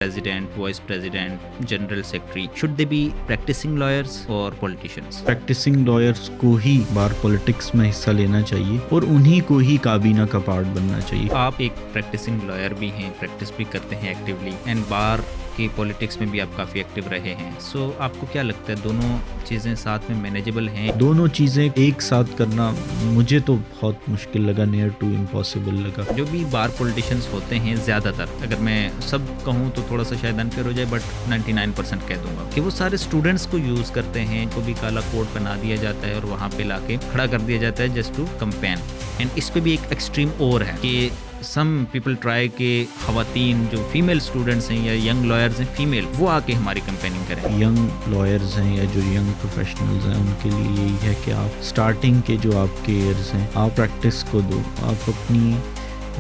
president, vice president, general secretary, should they be practicing lawyers or politicians? Practicing lawyers को ही बार politics में हिस्सा लेना चाहिए और उन्हीं को ही काबीना का पार्ट बनना चाहिए। आप एक प्रैक्टिसिंग लॉयर भी हैं, प्रैक्टिस भी करते हैं एक्टिवली, एंड बार के पॉलिटिक्स में भी आप काफ़ी एक्टिव रहे हैं। सो आपको क्या लगता है दोनों चीज़ें साथ में मैनेजेबल हैं? दोनों चीज़ें एक साथ करना मुझे तो बहुत मुश्किल लगा, नियर टू इम्पॉसिबल लगा। जो भी बार पॉलिटिशियंस होते हैं ज़्यादातर, अगर मैं सब कहूँ तो थोड़ा सा शायद अनफेयर हो जाए, बट 99% कह दूंगा कि वो सारे स्टूडेंट्स को यूज़ करते हैं, को भी काला कोड बना दिया जाता है और वहाँ पे लाके खड़ा कर दिया जाता है जस्ट टू कंपेन। एंड इस पे भी एक एक्सट्रीम और है कि सम पीपल ट्राई के खवातीन जो फीमेल स्टूडेंट्स हैं या यंग लॉयर्स हैं फीमेल, वो आके हमारी कंपेनिंग करें। यंग लॉयर्स हैं या जो यंग प्रोफेशनल्स हैं उनके लिए यही है कि आप स्टार्टिंग के जो आपके ईयर्स हैं आप प्रैक्टिस को दो। आप अपनी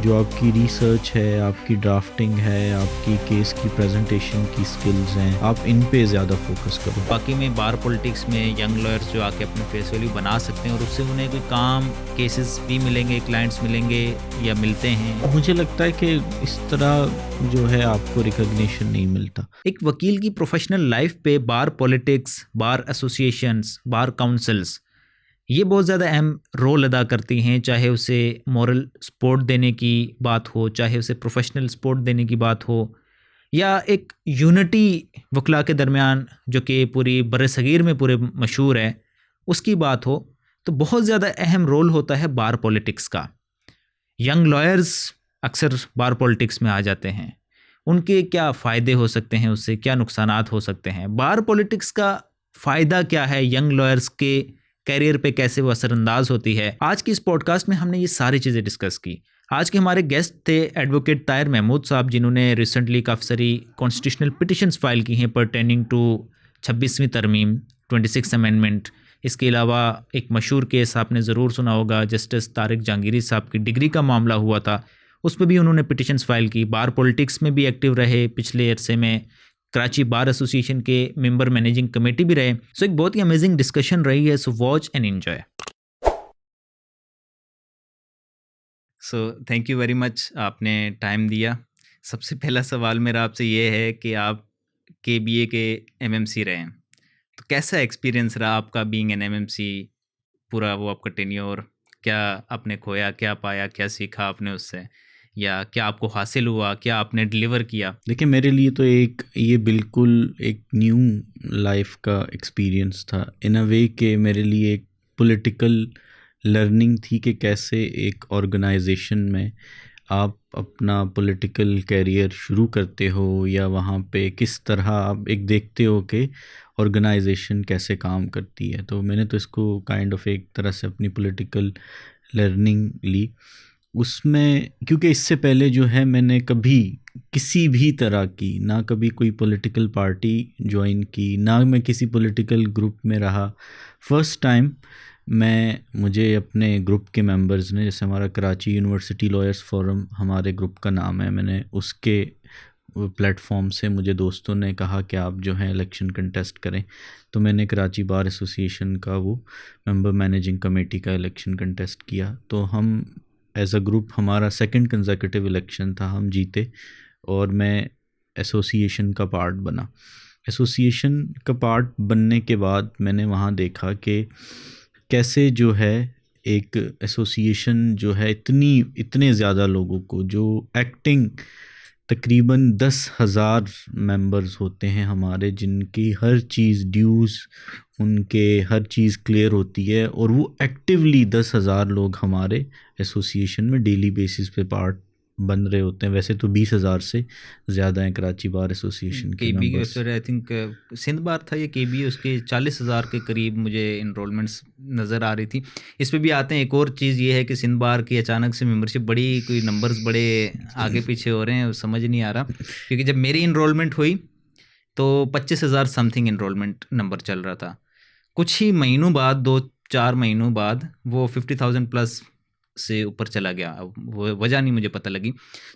जो आपकी रिसर्च है, आपकी ड्राफ्टिंग है, आपकी केस की प्रेजेंटेशन की स्किल्स हैं, आप इन पे ज़्यादा फोकस करो। बाकी में बार पॉलिटिक्स में यंग लॉयर्स जो आके अपने फेस वैल्यू बना सकते हैं और उससे उन्हें कोई काम केसेस भी मिलेंगे, क्लाइंट्स मिलेंगे या मिलते हैं। मुझे लगता है कि इस तरह जो है आपको रिकॉग्निशन नहीं मिलता। एक वकील की प्रोफेशनल लाइफ पे बार पॉलिटिक्स, बार एसोसिएशंस, बार काउंसिल्स ये बहुत ज़्यादा अहम रोल अदा करती हैं, चाहे उसे मॉरल सपोर्ट देने की बात हो, चाहे उसे प्रोफेशनल सपोर्ट देने की बात हो, या एक यूनिटी वकला के दरमियान जो कि पूरी बरसगीर में पूरे मशहूर है उसकी बात हो, तो बहुत ज़्यादा अहम रोल होता है बार पॉलिटिक्स का। यंग लॉयर्स अक्सर बार पॉलिटिक्स में आ जाते हैं, उनके क्या फ़ायदे हो सकते हैं, उससे क्या नुकसानात हो सकते हैं, बार पॉलिटिक्स का फ़ायदा क्या है, यंग लॉयर्स के कैरियर पे कैसे वो असरअंदाज होती है। आज की इस पॉडकास्ट में हमने ये सारी चीज़ें डिस्कस की। आज के हमारे गेस्ट थे एडवोकेट ताहिर महमूद साहब, जिन्होंने रिसेंटली काफ़ी सारी कॉन्स्टिट्यूशनल पिटिशंस फाइल की हैं परटेनिंग टू 26वीं तरमीम, 26 अमेंडमेंट। इसके अलावा एक मशहूर केस आपने ज़रूर सुना होगा, जस्टिस तारिक जहांगीरी साहब की डिग्री का मामला हुआ था, उस पर भी उन्होंने पिटिशंस फाइल की। बार पॉलिटिक्स में भी एक्टिव रहे, पिछले अरसे में कराची बार एसोसिएशन के मेंबर मैनेजिंग कमेटी भी रहे। सो एक बहुत ही अमेजिंग डिस्कशन रही है। So watch and enjoy. So thank you very much, आपने टाइम दिया। सबसे पहला सवाल मेरा आपसे ये है कि आप KBA के MMC रहे हैं, तो कैसा एक्सपीरियंस रहा आपका बीइंग एन MMC, पूरा वो आपका टेन्योर? क्या आपने खोया, क्या पाया, क्या सीखा आपने उससे, या क्या आपको हासिल हुआ, क्या आपने डिलीवर किया? देखिए, मेरे लिए तो ये बिल्कुल एक न्यू लाइफ का एक्सपीरियंस था इन अ वे कि मेरे लिए एक पॉलिटिकल लर्निंग थी कि कैसे एक ऑर्गेनाइजेशन में आप अपना पॉलिटिकल कैरियर शुरू करते हो, या वहाँ पे किस तरह आप एक देखते हो कि ऑर्गेनाइजेशन कैसे काम करती है। तो मैंने तो इसको काइंड ऑफ एक तरह से अपनी पॉलिटिकल लर्निंग ली उसमें, क्योंकि इससे पहले जो है मैंने कभी किसी भी तरह की, ना कभी कोई पॉलिटिकल पार्टी ज्वाइन की, ना मैं किसी पॉलिटिकल ग्रुप में रहा। फर्स्ट टाइम मुझे अपने ग्रुप के मेंबर्स ने, जैसे हमारा कराची यूनिवर्सिटी लॉयर्स फोरम हमारे ग्रुप का नाम है, मैंने उसके प्लेटफॉर्म से मुझे दोस्तों ने कहा कि आप जो है इलेक्शन कंटेस्ट करें, तो मैंने कराची बार एसोसिएशन का वो मेंबर मैनेजिंग कमेटी का इलेक्शन कंटेस्ट किया। तो हम एज अ ग्रुप, हमारा सेकंड कंसेक्यूटिव इलेक्शन था, हम जीते और मैं एसोसिएशन का पार्ट बना। एसोसिएशन का पार्ट बनने के बाद मैंने वहाँ देखा कि कैसे जो है एक एसोसिएशन जो है इतने ज़्यादा लोगों को, जो एक्टिंग तकरीबन 10,000 मेंबर्स होते हैं हमारे, जिनकी हर चीज़ ड्यूज़ उनके हर चीज़ क्लियर होती है, और वो एक्टिवली 10,000 लोग हमारे एसोसिएशन में डेली बेसिस पे पार्ट बन रहे होते हैं। वैसे तो 20,000 से ज़्यादा हैं कराची बार एसोसिएशन के नंबर्स। आई थिंक सिंध बार था ये KBA, उसके 40,000 के करीब मुझे इनरोलमेंट्स नज़र आ रही थी। इस पे भी आते हैं। एक और चीज़ ये है कि सिंध बार की अचानक से मेंबरशिप बड़ी, कोई नंबर्स बड़े आगे पीछे हो रहे हैं, समझ नहीं आ रहा। क्योंकि जब मेरी इनरोलमेंट हुई तो 25,000 समथिंग इनरोलमेंट नंबर चल रहा था। कुछ ही महीनों बाद, 2-4 महीनों बाद वो 50,000 प्लस से ऊपर चला गया। अब वो वजह नहीं मुझे पता लगी।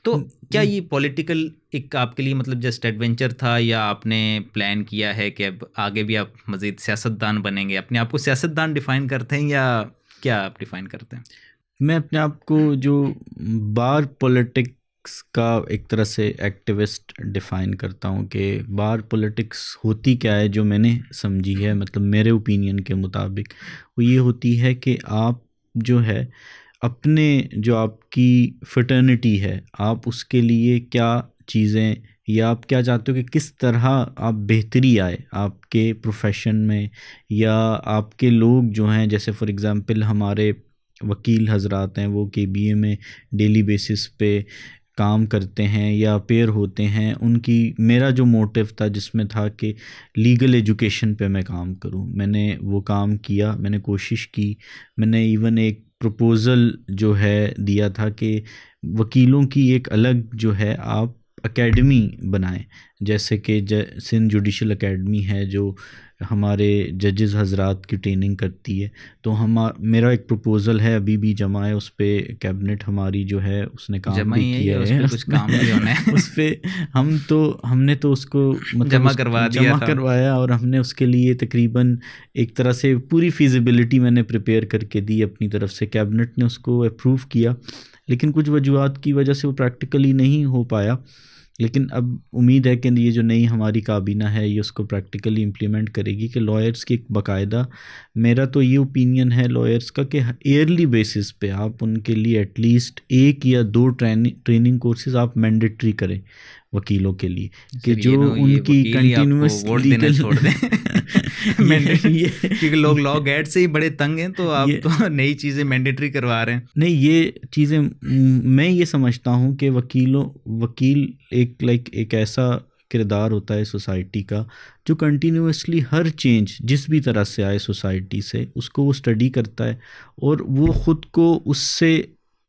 तो क्या ये पॉलिटिकल एक आपके लिए मतलब जस्ट एडवेंचर था, या आपने प्लान किया है कि अब आगे भी आप मज़ीद सियासतदान बनेंगे? अपने आप को सियासतदान डिफ़ाइन करते हैं या क्या आप डिफ़ाइन करते हैं? मैं अपने आप को जो बार पॉलिटिक का एक तरह से एक्टिविस्ट डिफ़ाइन करता हूँ कि बार पॉलिटिक्स होती क्या है, जो मैंने समझी है, मतलब मेरे ओपिनियन के मुताबिक वो ये होती है कि आप जो है अपने, जो आपकी फ्रेटर्निटी है, आप उसके लिए क्या चीज़ें, या आप क्या चाहते हो कि किस तरह आप बेहतरी आए आपके प्रोफेशन में, या आपके लोग जो हैं, जैसे फॉर एग्ज़ाम्पल हमारे वकील हजरात हैं, वो केबीए में डेली बेसिस पे काम करते हैं या पेयर होते हैं, उनकी, मेरा जो मोटिव था जिसमें था कि लीगल एजुकेशन पे मैं काम करूं, मैंने वो काम किया, मैंने कोशिश की, मैंने इवन एक प्रपोज़ल जो है दिया था कि वकीलों की एक अलग जो है आप एकेडमी बनाएं, जैसे कि सिंध जुडिशल एकेडमी है जो हमारे जजेस हजरात की ट्रेनिंग करती है। तो मेरा एक प्रपोज़ल है, अभी भी जमा है, उस पर कैबिनेट हमारी जो है उसने काम भी किया है, उस पे कुछ काम भी होना है। उस पर हमने तो उसको मतलब जमा करवाया, और हमने उसके लिए तकरीबन एक तरह से पूरी फिजिबिलिटी मैंने प्रिपेयर करके दी अपनी तरफ से, कैबिनेट ने उसको अप्रूव किया, लेकिन कुछ वजूहत की वजह से वो प्रैक्टिकली नहीं हो पाया। लेकिन अब उम्मीद है कि ये जो नई हमारी काबीना है ये उसको प्रैक्टिकली इम्प्लीमेंट करेगी कि लॉयर्स की बाकायदा, मेरा तो ये ओपिनियन है लॉयर्स का कि ईयरली बेसिस पे आप उनके लिए एटलीस्ट 1 या 2 ट्रेनिंग कोर्सेज आप मैंडेटरी करें वकीलों के लिए, कि जो उनकी कंटिन्यूस लीगल छोड़ दें क्योंकि लोग लॉ गैट से ही बड़े तंग हैं, तो आप तो नई चीज़ें मैंडेटरी करवा रहे हैं। नहीं, ये चीज़ें मैं ये समझता हूँ कि वकील एक ऐसा किरदार होता है सोसाइटी का जो कंटिन्यूसली हर चेंज जिस भी तरह से आए सोसाइटी से, उसको वो स्टडी करता है और वो ख़ुद को उससे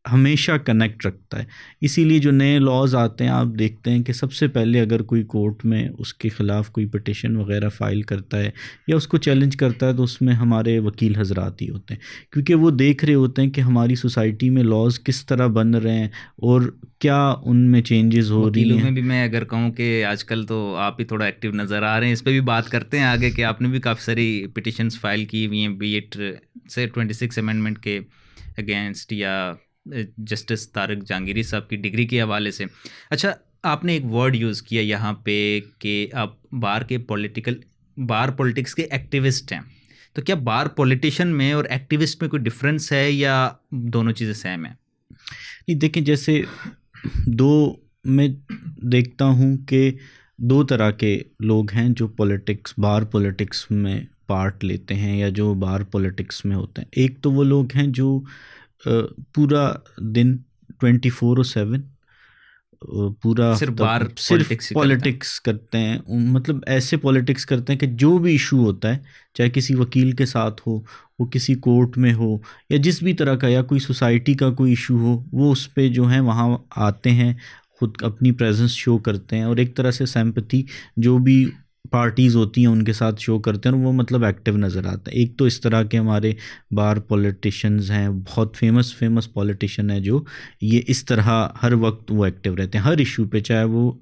हमेशा कनेक्ट रखता है। इसीलिए जो नए लॉज आते हैं आप देखते हैं कि सबसे पहले अगर कोई कोर्ट में उसके ख़िलाफ़ कोई पिटिशन वगैरह फ़ाइल करता है या उसको चैलेंज करता है, तो उसमें हमारे वकील हजरात ही होते हैं, क्योंकि वो देख रहे होते हैं कि हमारी सोसाइटी में लॉज किस तरह बन रहे हैं और क्या उनमें चेंजेस हो रही हैं। में भी मैं अगर कहूँ कि आजकल तो आप ही थोड़ा एक्टिव नज़र आ रहे हैं, इस पर भी बात करते हैं आगे कि आपने भी काफ़ी सारी पिटिशन्स फाइल की हुई हैं, बी इट से 26 अमेंडमेंट के अगेंस्ट या जस्टिस तारिक जहांगीरी साहब की डिग्री के हवाले से। अच्छा, आपने एक वर्ड यूज़ किया यहाँ पे कि आप बार पॉलिटिक्स के एक्टिविस्ट हैं, तो क्या बार पॉलिटिशियन में और एक्टिविस्ट में कोई डिफरेंस है या दोनों चीज़ें सेम है? नहीं, देखिए, जैसे मैं देखता हूँ कि 2 तरह के लोग हैं जो बार पॉलिटिक्स में पार्ट लेते हैं या जो बार पॉलिटिक्स में होते हैं। एक तो वो लोग हैं जो पूरा दिन 24/7 पूरा सिर्फ पॉलिटिक्स करते हैं, मतलब ऐसे पॉलिटिक्स करते हैं कि जो भी इशू होता है, चाहे किसी वकील के साथ हो, वो किसी कोर्ट में हो, या जिस भी तरह का, या कोई सोसाइटी का कोई इशू हो, वो उस पे जो है वहाँ आते हैं, खुद अपनी प्रेजेंस शो करते हैं और एक तरह से सिंपैथी जो भी पार्टीज़ होती हैं उनके साथ शो करते हैं, और वो मतलब एक्टिव नज़र आता है। एक तो इस तरह के हमारे बार पॉलिटिशियंस हैं, बहुत फेमस पॉलिटिशियन है जो ये इस तरह हर वक्त वो एक्टिव रहते हैं हर इशू पे, चाहे वो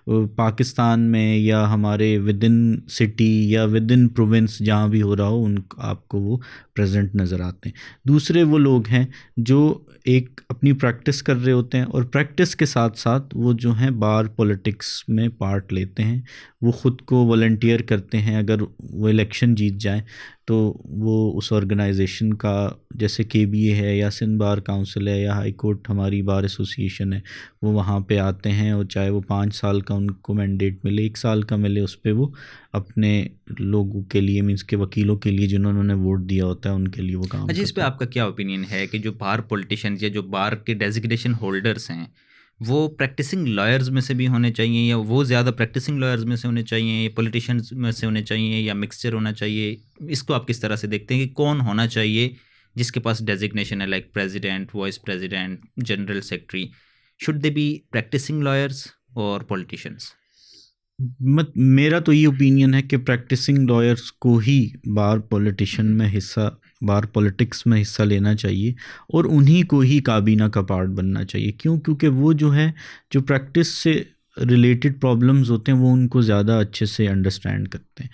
पाकिस्तान में या हमारे विद इन सिटी या विद इन प्रोविंस जहाँ भी हो रहा हो, आपको वो प्रेजेंट नज़र आते हैं। दूसरे वो लोग हैं जो एक अपनी प्रैक्टिस कर रहे होते हैं और प्रैक्टिस के साथ साथ वो जो हैं बार पॉलिटिक्स में पार्ट लेते हैं, वो ख़ुद को वॉलंटियर करते हैं। अगर वो इलेक्शन जीत जाएं तो वो उस ऑर्गेनाइजेशन का, जैसे केबीए है या सिंध बार काउंसिल है या हाई कोर्ट हमारी बार एसोसिएशन है, वो वहाँ पे आते हैं और चाहे वो 5 साल का उनको मैंडेट मिले, 1 साल का मिले, उस पर वो अपने लोगों के लिए, मीन्स के वकीलों के लिए जिन्होंने वोट दिया होता है उनके लिए वो काम करते हैं। इस पर आपका क्या ओपिनियन है कि जो बार पॉलिटिशियन या जो बार के डेजिग्नेशन होल्डर्स हैं वो प्रैक्टिसिंग लॉयर्स में से भी होने चाहिए, या वो ज़्यादा प्रैक्टिसिंग लॉयर्स में से होने चाहिए, पॉलिटिशियंस में से होने चाहिए, या मिक्सचर होना चाहिए? इसको आप किस तरह से देखते हैं कि कौन होना चाहिए जिसके पास डेजिग्नेशन है, like president, vice president, general secretary? Should they be practicing lawyers और पॉलिटिशियंस? मेरा तो ये ओपिनियन है कि प्रैक्टिसिंग लॉयर्स को ही बार पॉलिटिक्स में हिस्सा लेना चाहिए और उन्हीं को ही काबीना का पार्ट बनना चाहिए। क्योंकि वो जो प्रैक्टिस से रिलेटेड प्रॉब्लम्स होते हैं वो उनको ज़्यादा अच्छे से अंडरस्टैंड करते हैं,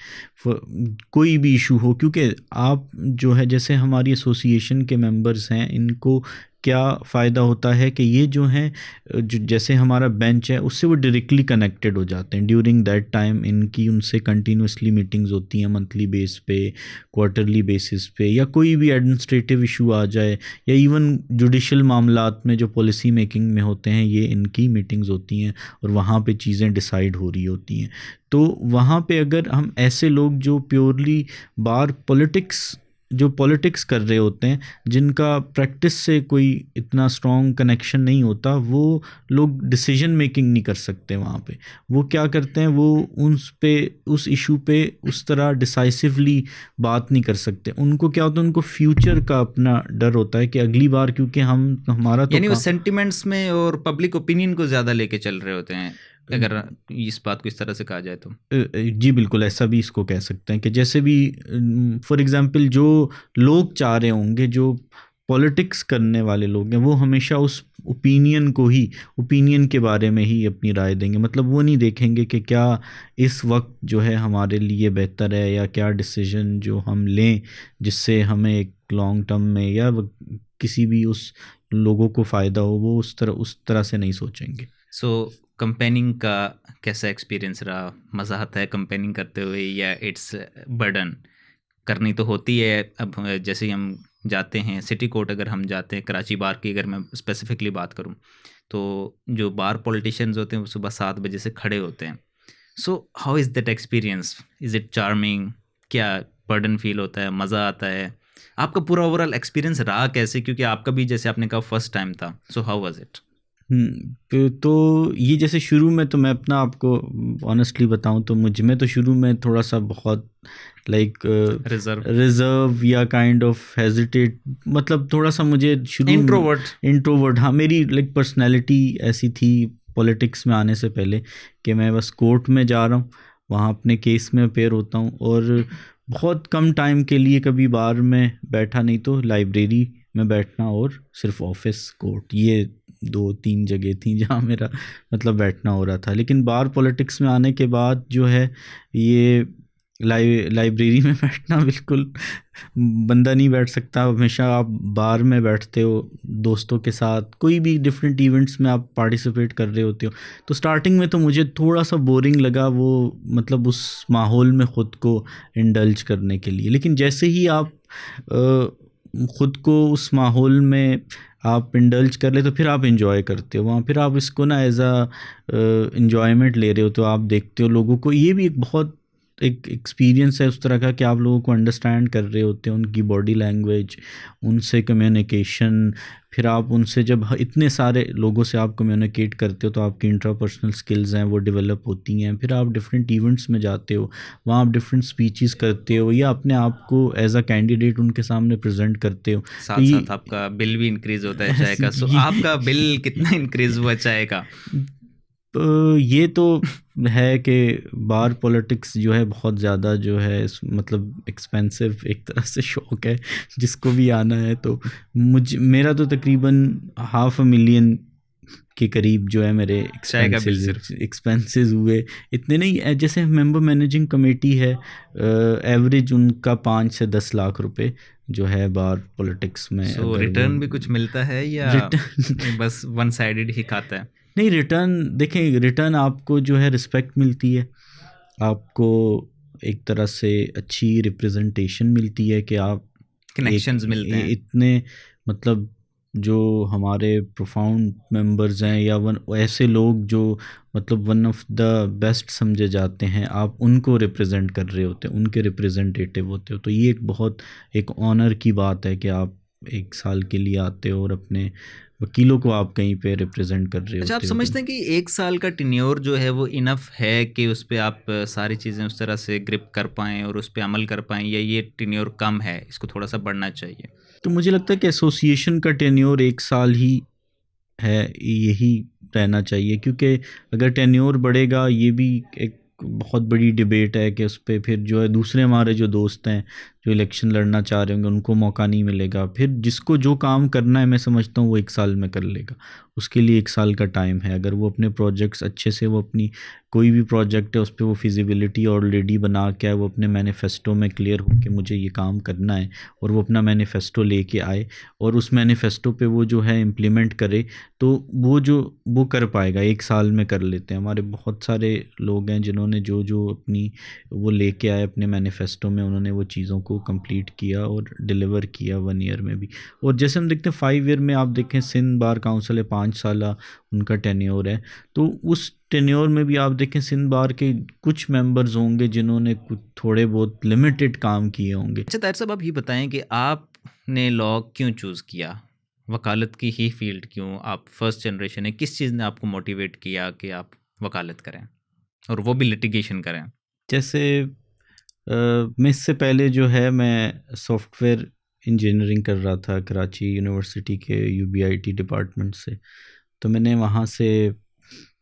कोई भी इशू हो। क्योंकि आप जो है, जैसे हमारी एसोसिएशन के मेंबर्स हैं, इनको क्या फ़ायदा होता है कि ये जो हैं जो जैसे हमारा बेंच है उससे वो डायरेक्टली कनेक्टेड हो जाते हैं ड्यूरिंग दैट टाइम। इनकी उनसे कंटिन्यूसली मीटिंग्स होती हैं मंथली बेस पे, क्वार्टरली बेसिस पे, या कोई भी एडमिनिस्ट्रेटिव इशू आ जाए या इवन जुडिशल मामलात में जो पॉलिसी मेकिंग में होते हैं, ये इनकी मीटिंग्स होती हैं और वहाँ पे चीज़ें डिसाइड हो रही होती हैं। तो वहाँ पे अगर हम ऐसे लोग जो प्योरली बार पॉलिटिक्स कर रहे होते हैं, जिनका प्रैक्टिस से कोई इतना स्ट्रॉन्ग कनेक्शन नहीं होता, वो लोग डिसीजन मेकिंग नहीं कर सकते वहाँ पे। वो क्या करते हैं, वो उस इशू पे उस तरह डिसाइसिवली बात नहीं कर सकते। उनको क्या होता है, उनको फ्यूचर का अपना डर होता है कि अगली बार, क्योंकि हमारा तो यानी वो सेंटिमेंट्स में और पब्लिक ओपिनियन को ज़्यादा लेके चल रहे होते हैं, अगर इस बात को इस तरह से कहा जाए तो। जी बिल्कुल, ऐसा भी इसको कह सकते हैं कि जैसे भी फॉर एग्जांपल जो लोग चाह रहे होंगे, जो पॉलिटिक्स करने वाले लोग हैं, वो हमेशा उस ओपिनियन के बारे में ही अपनी राय देंगे। मतलब वो नहीं देखेंगे कि क्या इस वक्त जो है हमारे लिए बेहतर है, या क्या डिसीजन जो हम लें जिससे हमें एक लॉन्ग टर्म में या किसी भी उस लोगों को फ़ायदा हो, वो उस तरह से नहीं सोचेंगे। सो कंपेनिंग का कैसा एक्सपीरियंस रहा? मज़ा आता है कंपेनिंग करते हुए या इट्स बर्डन? करनी तो होती है। अब जैसे ही हम जाते हैं सिटी कोर्ट, अगर हम जाते हैं कराची बार की, अगर मैं स्पेसिफिकली बात करूं, तो जो बार पॉलिटिशियंस होते हैं वो सुबह 7 बजे से खड़े होते हैं। So how is that experience? Is it charming? क्या बर्डन फील होता है, मज़ा आता है? आपका पूरा ओवरऑल एक्सपीरियंस रहा कैसे? क्योंकि आपका भी जैसे आपने कहा फर्स्ट टाइम था, सो हाउ वाज इट? तो ये जैसे शुरू में, तो मैं अपना आपको ऑनेस्टली बताऊं तो मुझ में तो शुरू में थोड़ा सा बहुत लाइक रिजर्व या काइंड ऑफ हेजिटेट, मतलब थोड़ा सा मुझे शुरू इंट्रोवर्ट, हाँ, मेरी लाइक पर्सनैलिटी ऐसी थी पॉलिटिक्स में आने से पहले कि मैं बस कोर्ट में जा रहा हूँ, वहाँ अपने केस में अपेयर होता हूँ, और बहुत कम टाइम के लिए कभी बार में बैठा, नहीं तो लाइब्रेरी में बैठना, और सिर्फ ऑफिस, कोर्ट, ये 2-3 जगह थी जहाँ मेरा मतलब बैठना हो रहा था। लेकिन बार पॉलिटिक्स में आने के बाद जो है ये लाइब्रेरी में बैठना, बिल्कुल बंदा नहीं बैठ सकता। हमेशा आप बार में बैठते हो दोस्तों के साथ, कोई भी डिफरेंट इवेंट्स में आप पार्टिसिपेट कर रहे होते हो। तो स्टार्टिंग में तो मुझे थोड़ा सा बोरिंग लगा वो, मतलब उस माहौल में ख़ुद को इंडल्ज करने के लिए। लेकिन जैसे ही आप ख़ुद को उस माहौल में आप इंडल्ज कर ले, तो फिर आप इंजॉय करते हो वहाँ, फिर आप इसको ना एज इंजॉयमेंट ले रहे हो। तो आप देखते हो लोगों को, ये भी एक बहुत एक एक्सपीरियंस है उस तरह का कि आप लोगों को अंडरस्टैंड कर रहे होते हैं, उनकी बॉडी लैंग्वेज, उनसे कम्युनिकेशन। फिर आप उनसे जब इतने सारे लोगों से आप कम्युनिकेट करते हो, तो आपकी इंट्रापर्सनल स्किल्स हैं वो डेवलप होती हैं। फिर आप डिफरेंट इवेंट्स में जाते हो, वहाँ आप डिफरेंट स्पीचेस करते हो, या अपने आप को एज अ कैंडिडेट उनके सामने प्रेजेंट करते हो। साथ साथ आपका बिल भी इंक्रीज होता है चाय का। सो आपका बिल कितना इंक्रीज हुआ चाय का? तो ये तो है कि बार पॉलिटिक्स जो है बहुत ज़्यादा जो है मतलब एक्सपेंसिव एक तरह से शौक है जिसको भी आना है। तो मेरा तो तकरीबन $500,000 के करीब जो है मेरे एक्सपेंसेस हुए। इतने नहीं, जैसे मेंबर मैनेजिंग कमेटी है, एवरेज उनका 5 से 10 लाख रुपए जो है बार पॉलिटिक्स में। सो रिटर्न भी कुछ मिलता है या बस वन साइडेड ही खाता है? नहीं, रिटर्न देखें, रिटर्न आपको जो है रिस्पेक्ट मिलती है, आपको एक तरह से अच्छी रिप्रेजेंटेशन मिलती है कि आप कनेक्शंस मिलते हैं इतने, मतलब जो हमारे प्रोफाउंड मेंबर्स हैं या ऐसे लोग जो मतलब वन ऑफ द बेस्ट समझे जाते हैं, आप उनको रिप्रेजेंट कर रहे होते हैं, उनके रिप्रेजेंटेटिव होते हो। तो ये एक बहुत एक ऑनर की बात है कि आप 1 साल के लिए आते हो और अपने वकीलों को आप कहीं पे रिप्रेजेंट कर रहे होते हो। आप समझते हैं कि 1 साल का टेन्योर जो है वो इनफ है कि उस पर आप सारी चीज़ें उस तरह से ग्रिप कर पाएँ और उस पर अमल कर पाएँ, या ये टेन्योर कम है, इसको थोड़ा सा बढ़ना चाहिए? तो मुझे लगता है कि एसोसिएशन का टेन्योर 1 साल ही है, यही रहना चाहिए। क्योंकि अगर टेन्योर बढ़ेगा, ये भी एक बहुत बड़ी डिबेट है कि उस पर फिर जो है दूसरे हमारे जो दोस्त हैं जो इलेक्शन लड़ना चाह रहे होंगे उनको मौका नहीं मिलेगा। फिर जिसको जो काम करना है मैं समझता हूँ वो 1 साल में कर लेगा, उसके लिए 1 साल का टाइम है। अगर वो अपने प्रोजेक्ट्स अच्छे से, वो अपनी कोई भी प्रोजेक्ट है उस पर वो फिजिबिलिटी ऑलरेडी बना के आए, वो अपने मैनिफेस्टो में क्लियर हो कि मुझे ये काम करना है, और वो अपना मैनिफेस्टो लेके आए और उस मैनिफेस्टो पे वो जो है इम्प्लीमेंट करे, तो वो कर पाएगा। 1 साल में कर लेते हैं। हमारे बहुत सारे लोग हैं जिन्होंने जो जो अपनी वो लेके आए अपने मैनिफेस्टो में, उन्होंने वो चीज़ों को कंप्लीट किया और डिलीवर किया 1 ईयर में भी। और जैसे हम देखते हैं 5 ईयर में, आप देखें सिंध बार काउंसिल है 5 साल उनका टेन्योर है, तो उस टेन्योर में भी आप देखें सिंध बार के कुछ मेंबर्स होंगे जिन्होंने कुछ थोड़े बहुत लिमिटेड काम किए होंगे। अच्छा ताहिर साहब, आप ये बताएं कि आपने लॉ क्यों चूज़ किया, वकालत की ही फील्ड क्यों? आप फर्स्ट जनरेशन है, किस चीज़ ने आपको मोटिवेट किया कि आप वकालत करें और वो भी लिटिगेशन करें? जैसे मैं इससे पहले जो है मैं सॉफ्टवेयर इंजीनियरिंग कर रहा था कराची यूनिवर्सिटी के UBIT डिपार्टमेंट से, तो मैंने वहाँ से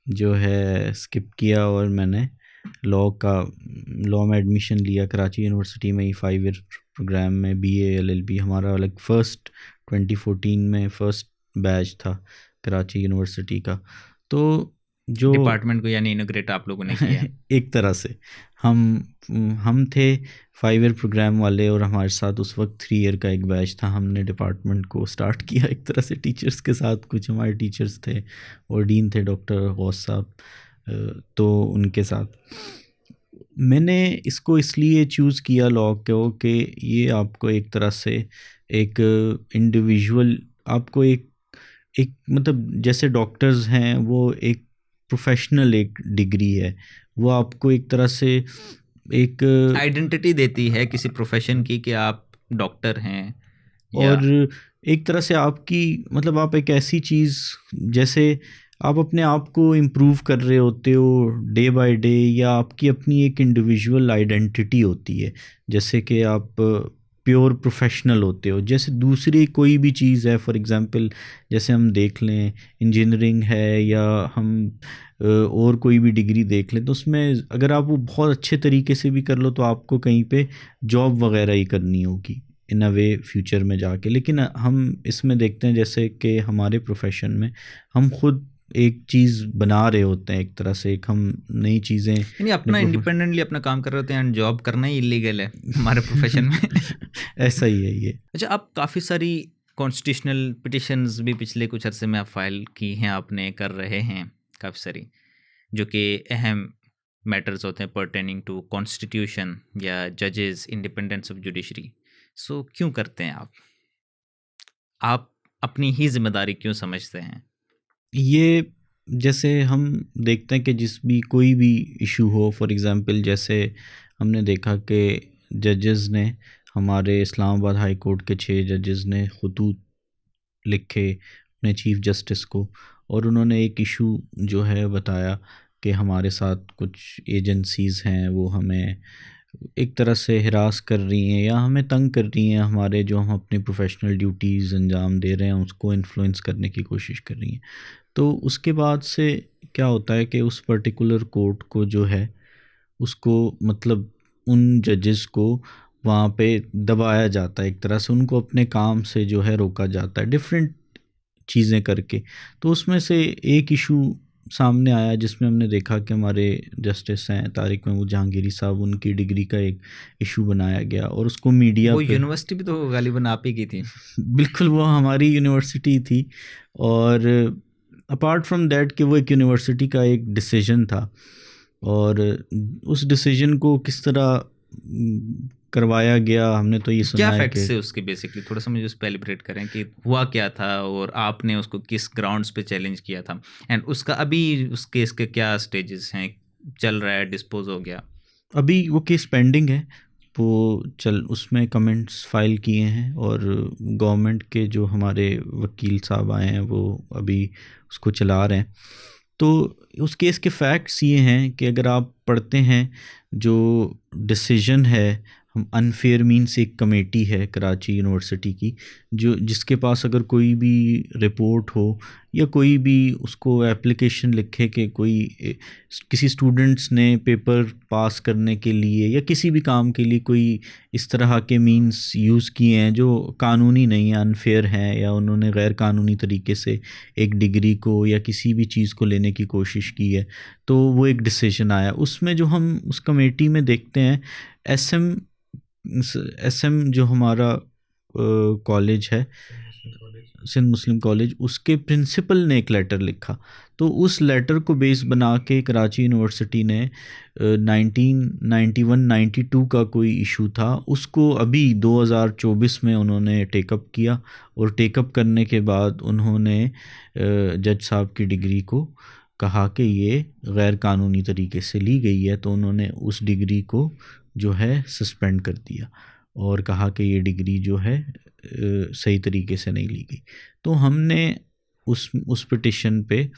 जो है स्किप किया और मैंने लॉ में एडमिशन लिया कराची यूनिवर्सिटी में ही 5 ईयर प्रोग्राम में BA LLB। हमारा लाइक 2014 में फर्स्ट बैच था कराची यूनिवर्सिटी का। तो जो डिपार्टमेंट को यानी इनोग्रेट आप लोगों ने किया? एक तरह से हम थे 5 ईयर प्रोग्राम वाले, और हमारे साथ उस वक्त 3 ईयर का एक बैच था। हमने डिपार्टमेंट को स्टार्ट किया एक तरह से टीचर्स के साथ। कुछ हमारे टीचर्स थे और डीन थे डॉक्टर गौस साहब, तो उनके साथ मैंने इसको इसलिए चूज़ किया लॉ को कि ये आपको एक तरह से एक इंडिविजुअल, आपको एक मतलब जैसे डॉक्टर्स हैं वो एक प्रोफेशनल एक डिग्री है, वो आपको एक तरह से एक आइडेंटिटी देती है किसी प्रोफेशन की कि आप डॉक्टर हैं, और एक तरह से आपकी मतलब आप एक ऐसी चीज़, जैसे आप अपने आप को इम्प्रूव कर रहे होते हो डे बाय डे, या आपकी अपनी एक इंडिविजुअल आइडेंटिटी होती है, जैसे कि आप प्योर प्रोफेशनल होते हो। जैसे दूसरी कोई भी चीज़ है, फॉर एग्जांपल जैसे हम देख लें इंजीनियरिंग है, या हम और कोई भी डिग्री देख लें, तो उसमें अगर आप वो बहुत अच्छे तरीके से भी कर लो तो आपको कहीं पे जॉब वगैरह ही करनी होगी इन अ वे फ्यूचर में जाके। लेकिन हम इसमें देखते हैं जैसे कि हमारे प्रोफेशन में हम खुद एक चीज़ बना रहे होते हैं, एक तरह से एक हम नई चीज़ें, यानी अपना इंडिपेंडेंटली अपना काम कर रहे होते हैं, एंड जॉब करना ही इलीगल है हमारे प्रोफेशन में। ऐसा ही है ये। अच्छा, आप काफ़ी सारी कॉन्स्टिट्यूशनल पिटिशंस भी पिछले कुछ अर्से में आप फाइल की हैं, आपने कर रहे हैं काफ़ी सारी, जो कि अहम मैटर्स होते हैं पर्टेनिंग टू कॉन्स्टिट्यूशन या जजेस, इंडिपेंडेंस ऑफ जुडिशरी। सो क्यों करते हैं आप अपनी ही जिम्मेदारी क्यों समझते हैं? ये जैसे हम देखते हैं कि कोई भी इशू हो, फॉर एग्ज़ाम्पल जैसे हमने देखा कि जजेस ने, हमारे इस्लामाबाद हाई कोर्ट के 6 जजेस ने खतूत लिखे अपने चीफ़ जस्टिस को, और उन्होंने एक इशू जो है बताया कि हमारे साथ कुछ एजेंसीज़ हैं वो हमें एक तरह से हिरास कर रही हैं या हमें तंग कर रही हैं, हमारे जो हम अपनी प्रोफेशनल ड्यूटीज़ अंजाम दे रहे हैं उसको इन्फ्लुएंस करने की कोशिश कर रही हैं। तो उसके बाद से क्या होता है कि उस पर्टिकुलर कोर्ट को जो है उसको मतलब उन जजेस को वहाँ पे दबाया जाता है, एक तरह से उनको अपने काम से जो है रोका जाता है डिफरेंट चीज़ें करके। तो उसमें से एक इशू सामने आया जिसमें हमने देखा कि हमारे जस्टिस हैं तारिक महमूद जहांगीरी साहब, उनकी डिग्री का एक इशू बनाया गया और उसको मीडिया वो पे, यूनिवर्सिटी भी तो गालिबन आप ही की थी। बिल्कुल वो हमारी यूनिवर्सिटी थी, और अपार्ट फ्रॉम दैट कि वो एक यूनिवर्सिटी का एक डिसीजन था, और उस डिसीजन को किस तरह करवाया गया हमने तो ये सुना क्या है फैक्ट्स कि है उसके, बेसिकली थोड़ा सा मुझे उस पर एलिब्रेट करें कि हुआ क्या था और आपने उसको किस ग्राउंड्स पे चैलेंज किया था, एंड उसका अभी उस केस के क्या स्टेजेस हैं, चल रहा है, डिस्पोज हो गया? अभी वो केस पेंडिंग है, वो उसमें कमेंट्स फाइल किए हैं, और गवर्नमेंट के जो हमारे वकील साहब आए हैं वो अभी उसको चला रहे हैं। तो उस केस के फैक्ट्स ये हैं कि अगर आप पढ़ते हैं जो डिसीजन है, हम अनफेयर मीन्स एक कमेटी है कराची यूनिवर्सिटी की, जो जिसके पास अगर कोई भी रिपोर्ट हो या कोई भी उसको एप्लीकेशन लिखे कि किसी स्टूडेंट्स ने पेपर पास करने के लिए या किसी भी काम के लिए कोई इस तरह के मींस यूज़ किए हैं जो कानूनी नहीं है, अनफेयर हैं, या उन्होंने गैर कानूनी तरीके से एक डिग्री को या किसी भी चीज़ को लेने की कोशिश की है, तो वो एक डिसीजन आया। उसमें जो हम उस कमेटी में देखते हैं, एसएम जो हमारा कॉलेज है, सिंध मुस्लिम कॉलेज, उसके प्रिंसिपल ने एक लेटर लिखा। तो उस लेटर को बेस बना के कराची यूनिवर्सिटी ने 1991-92 का कोई इशू था, उसको अभी 2024 में उन्होंने टेकअप किया, और टेकअप करने के बाद उन्होंने जज साहब की डिग्री को कहा कि ये गैर कानूनी तरीके से ली गई है, तो उन्होंने उस डिग्री को जो है सस्पेंड कर दिया और कहा कि ये डिग्री जो है सही तरीके से नहीं ली गई। तो हमने उस पिटिशन पे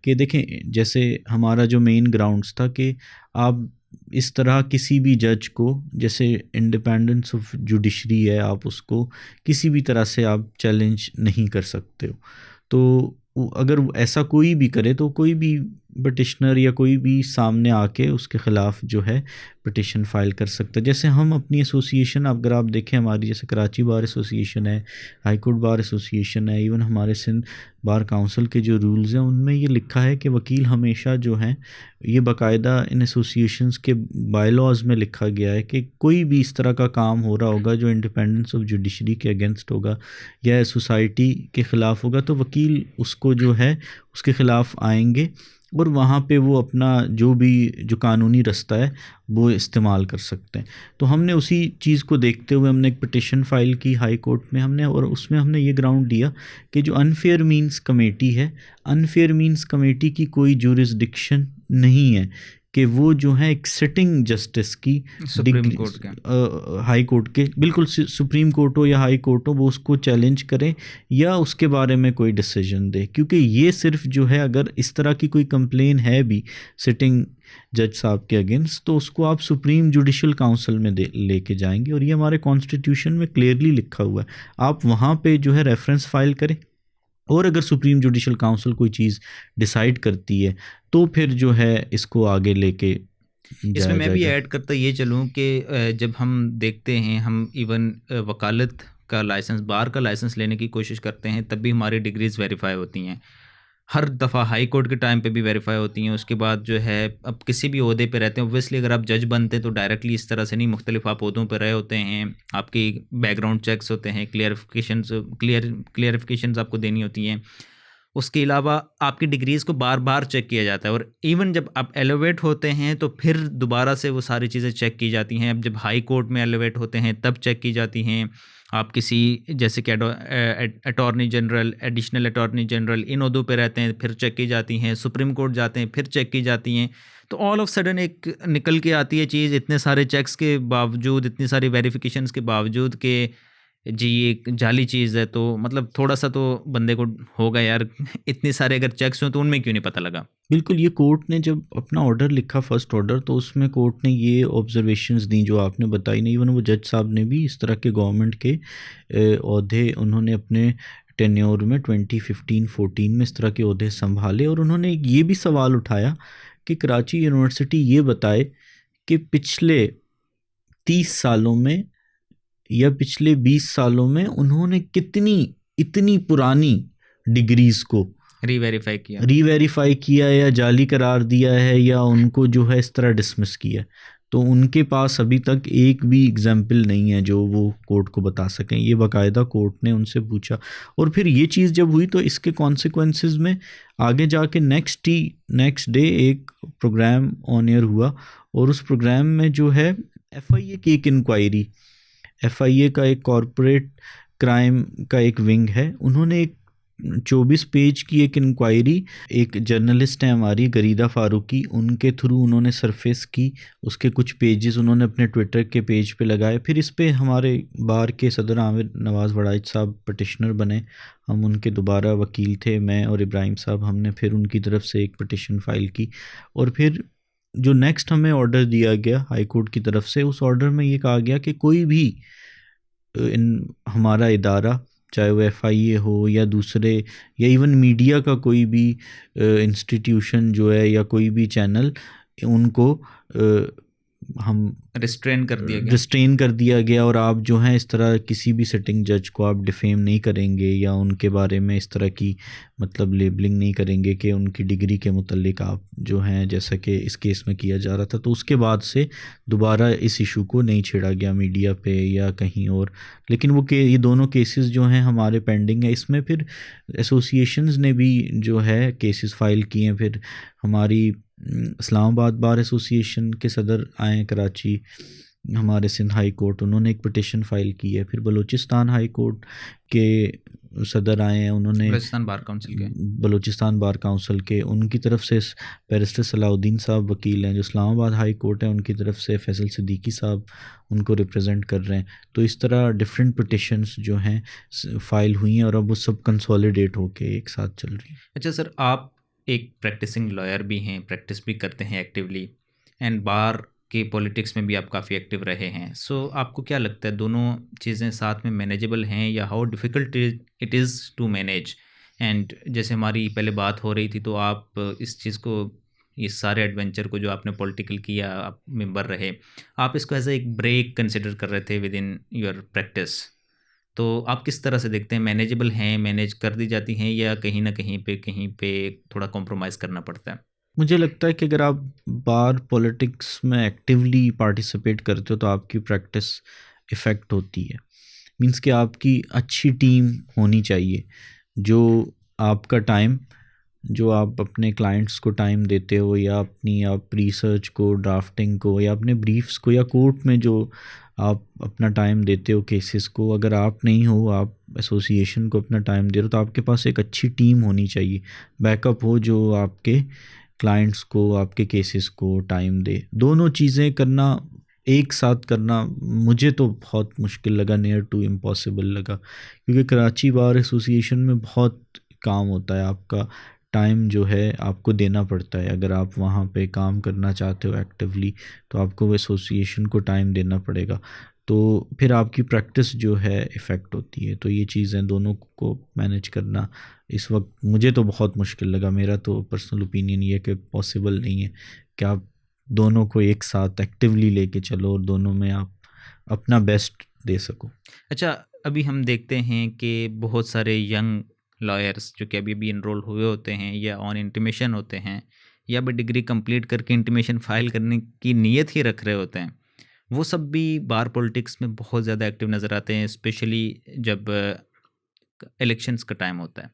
कि देखें, जैसे हमारा जो मेन ग्राउंड्स था कि आप इस तरह किसी भी जज को, जैसे इंडिपेंडेंस ऑफ जुडिशरी है, आप उसको किसी भी तरह से आप चैलेंज नहीं कर सकते हो। तो अगर ऐसा कोई भी करे तो कोई भी पिटिशनर या कोई भी सामने आके उसके ख़िलाफ़ जो है पिटिशन फ़ाइल कर सकता है। जैसे हम अपनी एसोसिएशन, अगर आप देखें हमारी, जैसे कराची बार एसोसिएशन है, हाई कोर्ट बार एसोसिएशन है, इवन हमारे सिंध बार काउंसिल के जो रूल्स हैं उनमें ये लिखा है कि वकील हमेशा जो हैं, ये बाकायदा इन एसोसिएशंस के बायलॉज में लिखा गया है कि कोई भी इस तरह का काम हो रहा होगा जो इंडिपेंडेंस ऑफ जुडिशरी के अगेंस्ट होगा या सोसाइटी के ख़िलाफ़ होगा, तो वकील उसको जो है उसके ख़िलाफ़ आएंगे और वहाँ पे वो अपना जो कानूनी रास्ता है वो इस्तेमाल कर सकते हैं। तो हमने उसी चीज़ को देखते हुए हमने एक पिटिशन फ़ाइल की हाई कोर्ट में हमने, और उसमें हमने ये ग्राउंड दिया कि जो अनफेयर मींस कमेटी है, अनफेयर मींस कमेटी की कोई जुरिस्डिक्शन नहीं है कि वो जो है एक सिटिंग जस्टिस की सुप्रीम कोर्ट के, हाई कोर्ट के, बिल्कुल सुप्रीम कोर्ट हो या हाई कोर्ट हो, वो उसको चैलेंज करें या उसके बारे में कोई डिसीजन दे। क्योंकि ये सिर्फ जो है, अगर इस तरह की कोई कंप्लेन है भी सिटिंग जज साहब के अगेंस्ट, तो उसको आप सुप्रीम जुडिशल काउंसिल में लेके जाएंगे, और ये हमारे कॉन्स्टिट्यूशन में क्लियरली लिखा हुआ है। आप वहाँ पे जो है रेफरेंस फाइल करें, और अगर सुप्रीम जुडिशल काउंसिल कोई चीज़ डिसाइड करती है तो फिर जो है इसको आगे लेके इसमें मैं भी ऐड करता ये चलूँ कि जब हम देखते हैं, हम इवन वकालत का लाइसेंस, बार का लाइसेंस लेने की कोशिश करते हैं, तब भी हमारी डिग्रीज़ वेरीफाई होती हैं। हर दफ़ा हाई कोर्ट के टाइम पे भी वेरीफाई होती हैं। उसके बाद जो है, अब किसी भी ओहदे पे रहते हैं, ऑब्वियसली अगर आप जज बनते हैं तो डायरेक्टली इस तरह से नहीं, मुख्तलिफ आप ओहदों पे रहे होते हैं, आपकी बैकग्राउंड चेक्स होते हैं, क्लियरिफिकेशंस आपको देनी होती हैं। उसके अलावा आपकी डिग्रीज़ को बार बार चेक किया जाता है, और इवन जब आप एलिवेट होते हैं तो फिर दोबारा से वो सारी चीज़ें चेक की जाती हैं। अब जब हाई कोर्ट में एलिवेट होते हैं तब चेक की जाती हैं। आप किसी, जैसे कि attorney general, additional attorney general, इन ओहदों पे रहते हैं, फिर चेक की जाती हैं। सुप्रीम कोर्ट जाते हैं, फिर चेक की जाती हैं। तो ऑल ऑफ सडन एक निकल के आती है चीज़, इतने सारे चेक्स के बावजूद, इतनी सारी वेरिफिकेशंस के बावजूद कि जी ये एक जाली चीज़ है। तो मतलब थोड़ा सा तो बंदे को होगा यार, इतने सारे अगर चेक्स हों तो उनमें क्यों नहीं पता लगा। बिल्कुल, ये कोर्ट ने जब अपना ऑर्डर लिखा, फर्स्ट ऑर्डर, तो उसमें कोर्ट ने ये ऑब्जर्वेशंस दी जो आपने बताई नहीं। इवन वो जज साहब ने भी इस तरह के गवर्नमेंट के ओहदे उन्होंने अपने टेन्योर में 2015-14 में इस तरह के ओहदे संभाले, और उन्होंने ये भी सवाल उठाया कि कराची यूनिवर्सिटी ये बताए कि पिछले 30 सालों में या पिछले 20 सालों में उन्होंने कितनी इतनी पुरानी डिग्रीज़ को रीवेरीफाई किया या जाली करार दिया है, या उनको जो है इस तरह डिसमिस किया। तो उनके पास अभी तक एक भी एग्जाम्पल नहीं है जो वो कोर्ट को बता सकें। ये बाकायदा कोर्ट ने उनसे पूछा, और फिर ये चीज़ जब हुई तो इसके कॉन्सिक्वेंसेस में आगे जाके नेक्स्ट डे एक प्रोग्राम ऑन एयर हुआ, और उस प्रोग्राम में जो है FIA की एक इंक्वायरी, FIA का एक कॉरपोरेट क्राइम का एक विंग है, उन्होंने एक 24 पेज की एक इंक्वायरी, एक जर्नलिस्ट है हमारी गरीदा फारूकी, उनके थ्रू उन्होंने सरफेस की। उसके कुछ पेजेस उन्होंने अपने ट्विटर के पेज पे लगाए। फिर इस पे हमारे बार के सदर आमिर नवाज़ वड़ाइच साहब पिटिशनर बने, हम उनके दोबारा वकील थे, मैं और इब्राहिम साहब। हमने फिर उनकी तरफ से एक पिटिशन फ़ाइल की, और फिर जो नेक्स्ट हमें ऑर्डर दिया गया हाई कोर्ट की तरफ से, उस ऑर्डर में ये कहा गया कि कोई भी हमारा इदारा चाहे वो FIA हो या दूसरे, या इवन मीडिया का कोई भी इंस्टीट्यूशन जो है या कोई भी चैनल, उनको हम रिस्ट्रेन कर दिया गया। और आप जो हैं इस तरह किसी भी सिटिंग जज को आप डिफेम नहीं करेंगे या उनके बारे में इस तरह की मतलब लेबलिंग नहीं करेंगे कि उनकी डिग्री के मुतल्लिक आप जो हैं, जैसा कि इस केस में किया जा रहा था। तो उसके बाद से दोबारा इस इशू को नहीं छेड़ा गया मीडिया पे या कहीं और। लेकिन ये दोनों केसेस जो हैं हमारे पेंडिंग है। इसमें फिर एसोसिएशंस ने भी जो है केसेस फाइल किए हैं। फिर हमारी इस्लामाबाद बार एसोसिएशन के सदर आए हैं कराची, हमारे सिंध हाई कोर्ट, उन्होंने एक पिटिशन फाइल की है। फिर बलूचिस्तान हाई कोर्ट के सदर आए हैं, उन्होंने बलूचिस्तान बार काउंसिल के, उनकी तरफ से बैरिस्टर सलाउद्दीन साहब वकील हैं जो इस्लामाबाद हाई कोर्ट है, उनकी तरफ से फैसल सिद्दीकी साहब उनको रिप्रेजेंट कर रहे हैं। तो इस तरह डिफरेंट पिटिशन्स जो हैं फ़ाइल हुई हैं और अब वो सब कंसोलिडेट होके एक साथ चल रही हैं। अच्छा सर, आप एक प्रैक्टिसिंग लॉयर भी हैं, प्रैक्टिस भी करते हैं एक्टिवली, एंड बार के पॉलिटिक्स में भी आप काफ़ी एक्टिव रहे हैं। सो आपको क्या लगता है दोनों चीज़ें साथ में मैनेजेबल हैं या how difficult it is to manage? And जैसे हमारी पहले बात हो रही थी, तो आप इस चीज़ को, इस सारे एडवेंचर को जो आपने पॉलिटिकल किया, आप मेंबर रहे, आप इसको एज एक ब्रेक कंसिडर कर रहे थे विद इन योर प्रैक्टिस। तो आप किस तरह से देखते हैं, मैनेजेबल हैं, मैनेज कर दी जाती हैं, या कहीं ना कहीं पे थोड़ा कॉम्प्रोमाइज़ करना पड़ता है? मुझे लगता है कि अगर आप बार पॉलिटिक्स में एक्टिवली पार्टिसिपेट करते हो तो आपकी प्रैक्टिस इफ़ेक्ट होती है। मींस कि आपकी अच्छी टीम होनी चाहिए, जो आपका टाइम, जो आप अपने क्लाइंट्स को टाइम देते हो, या अपनी आप रिसर्च को, ड्राफ्टिंग को, या अपने ब्रीफ्स को, या कोर्ट में जो आप अपना टाइम देते हो केसेस को, अगर आप नहीं हो, आप एसोसिएशन को अपना टाइम दे रहे हो, तो आपके पास एक अच्छी टीम होनी चाहिए, बैकअप हो जो आपके क्लाइंट्स को, आपके केसेस को टाइम दे। दोनों चीज़ें करना, एक साथ करना, मुझे तो बहुत मुश्किल लगा, नियर टू इम्पॉसिबल लगा, क्योंकि कराची बार एसोसिएशन में बहुत काम होता है। आपका टाइम जो है आपको देना पड़ता है। अगर आप वहाँ पे काम करना चाहते हो एक्टिवली, तो आपको एसोसिएशन को टाइम देना पड़ेगा। तो फिर आपकी प्रैक्टिस जो है इफ़ेक्ट होती है। तो ये चीज़ें दोनों को मैनेज करना इस वक्त मुझे तो बहुत मुश्किल लगा। मेरा तो पर्सनल ओपिनियन ये है कि पॉसिबल नहीं है कि आप दोनों को एक साथ एक्टिवली लेके चलो और दोनों में आप अपना बेस्ट दे सको। अच्छा, अभी हम देखते हैं कि बहुत सारे यंग लॉयर्स जो कि अभी भी इनरोल हुए होते हैं या ऑन इंटीमेशन होते हैं, या भी डिग्री कंप्लीट करके इंटीमेशन फाइल करने की नीयत ही रख रहे होते हैं, वो सब भी बार पॉलिटिक्स में बहुत ज़्यादा एक्टिव नज़र आते हैं। स्पेशली जब इलेक्शंस का टाइम होता है,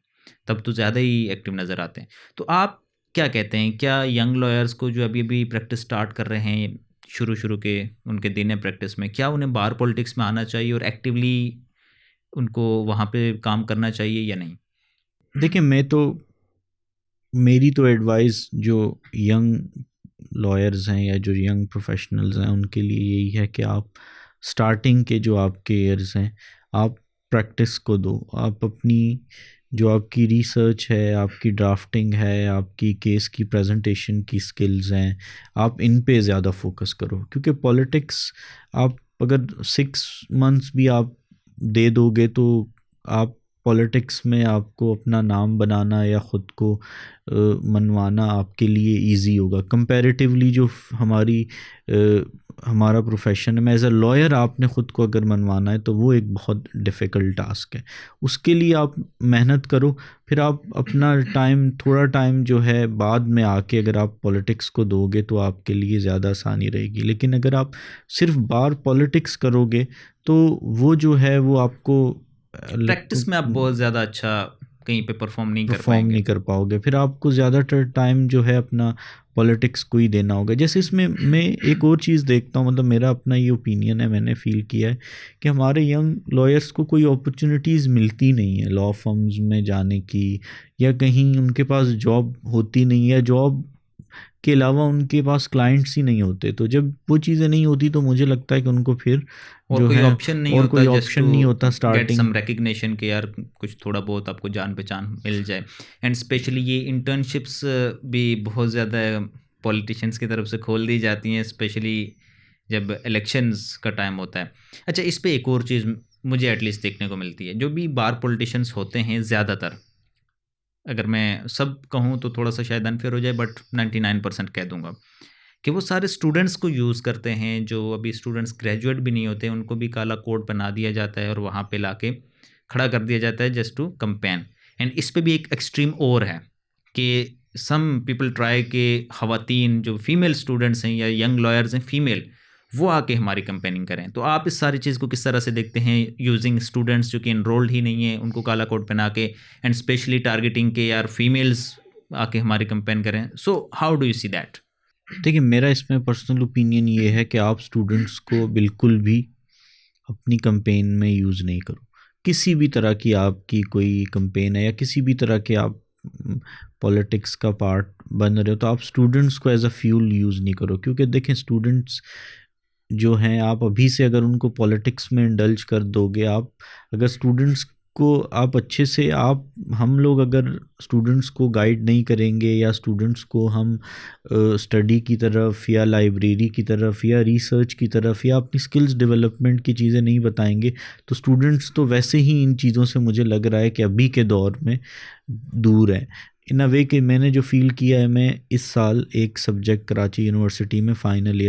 तब तो ज़्यादा ही एक्टिव नज़र आते हैं। तो आप क्या कहते हैं, क्या यंग लॉयर्स को जो अभी अभी प्रैक्टिस स्टार्ट कर रहे हैं, शुरू के उनके दिन है प्रैक्टिस में, क्या उन्हें बार पॉलिटिक्स में आना चाहिए और एक्टिवली उनको वहाँ पे काम करना चाहिए या नहीं? देखिए, मेरी तो एडवाइस जो यंग लॉयर्स हैं या जो यंग प्रोफेशनल्स हैं उनके लिए यही है कि आप स्टार्टिंग के जो आपके ईयर्स हैं, आप प्रैक्टिस को दो। आप अपनी जो आपकी रिसर्च है, आपकी ड्राफ्टिंग है, आपकी केस की प्रेजेंटेशन की स्किल्स हैं, आप इन पे ज़्यादा फोकस करो। क्योंकि पॉलिटिक्स आप अगर 6 मंथ्स भी आप दे दोगे तो आप पॉलिटिक्स में आपको अपना नाम बनाना या ख़ुद को मनवाना आपके लिए इजी होगा कंपैरेटिवली। जो हमारा प्रोफेशन है, मैं एज़ अ लॉयर आपने ख़ुद को अगर मनवाना है तो वो एक बहुत डिफ़िकल्ट टास्क है। उसके लिए आप मेहनत करो, फिर आप अपना टाइम, थोड़ा टाइम जो है बाद में आके अगर आप पॉलिटिक्स को दोगे तो आपके लिए ज़्यादा आसानी रहेगी। लेकिन अगर आप सिर्फ बार पॉलिटिक्स करोगे तो वो जो है वो आपको प्रैक्टिस में आप बहुत ज़्यादा अच्छा कहीं पे परफॉर्म नहीं कर पाओगे। फिर आपको ज़्यादातर टाइम जो है अपना पॉलिटिक्स को ही देना होगा। जैसे इसमें मैं एक और चीज़ देखता हूँ, मतलब मेरा अपना ये ओपिनियन है, मैंने फ़ील किया है कि हमारे यंग लॉयर्स को कोई अपॉर्चुनिटीज़ मिलती नहीं है लॉ फर्म्स में जाने की, या कहीं उनके पास जॉब होती नहीं है, जॉब के अलावा उनके पास क्लाइंट्स ही नहीं होते। तो जब वो चीज़ें नहीं होती तो मुझे लगता है कि उनको फिर और जो कोई है ऑप्शन नहीं और होता, कोई ऑप्शन नहीं होता गेट स्टार्टिंग सम रिकग्निशन के, यार कुछ थोड़ा बहुत आपको जान पहचान मिल जाए। एंड स्पेशली ये इंटर्नशिप्स भी बहुत ज़्यादा पॉलिटिशियंस की तरफ से खोल दी जाती हैं, स्पेशली जब इलेक्शंस का टाइम होता है। अच्छा, इस पे एक और चीज़ मुझे एटलीस्ट देखने को मिलती है। जो भी बार पॉलिटिशियंस होते हैं ज़्यादातर, अगर मैं सब कहूँ तो थोड़ा सा शायद अनफेयर हो जाए, बट 99% कह दूंगा कि वो सारे स्टूडेंट्स को यूज़ करते हैं। जो अभी स्टूडेंट्स ग्रेजुएट भी नहीं होते, उनको भी काला कोड बना दिया जाता है और वहाँ पे लाके खड़ा कर दिया जाता है जस्ट टू कंपेन। एंड इस पे भी एक एक्सट्रीम और है कि सम पीपल ट्राई के ख़वातीन जो फीमेल स्टूडेंट्स हैं या यंग लॉयर्स हैं फीमेल, वो आके हमारी कंपेनिंग करें। तो आप इस सारी चीज़ को किस तरह से देखते हैं, यूजिंग स्टूडेंट्स जो कि इनरोल्ड ही नहीं है उनको काला कोड पहना के, एंड स्पेशली टारगेटिंग के यार फीमेल्स आके हमारी कंपेन करें। So how do you see that? देखिए, मेरा इसमें पर्सनल ओपिनियन ये है कि आप स्टूडेंट्स को बिल्कुल भी अपनी कंपेन में यूज़ नहीं करो। किसी भी तरह की आपकी कोई कंपेन है या किसी भी तरह के आप पॉलिटिक्स का पार्ट बन रहे हो, तो आप स्टूडेंट्स को एज अ फ्यूल यूज़ नहीं करो। क्योंकि देखें, स्टूडेंट्स जो हैं, आप अभी से अगर उनको पॉलिटिक्स में इंडल्ज कर दोगे, आप अगर स्टूडेंट्स को आप अच्छे से हम लोग अगर स्टूडेंट्स को गाइड नहीं करेंगे या स्टूडेंट्स को हम स्टडी की तरफ या लाइब्रेरी की तरफ या रिसर्च की तरफ या अपनी स्किल्स डेवलपमेंट की चीज़ें नहीं बताएंगे, तो स्टूडेंट्स तो वैसे ही इन चीज़ों से मुझे लग रहा है कि अभी के दौर में दूर है। इन अ वे कि मैंने जो फ़ील किया है, मैं इस साल एक सब्जेक्ट कराची यूनिवर्सिटी में फ़ाइनल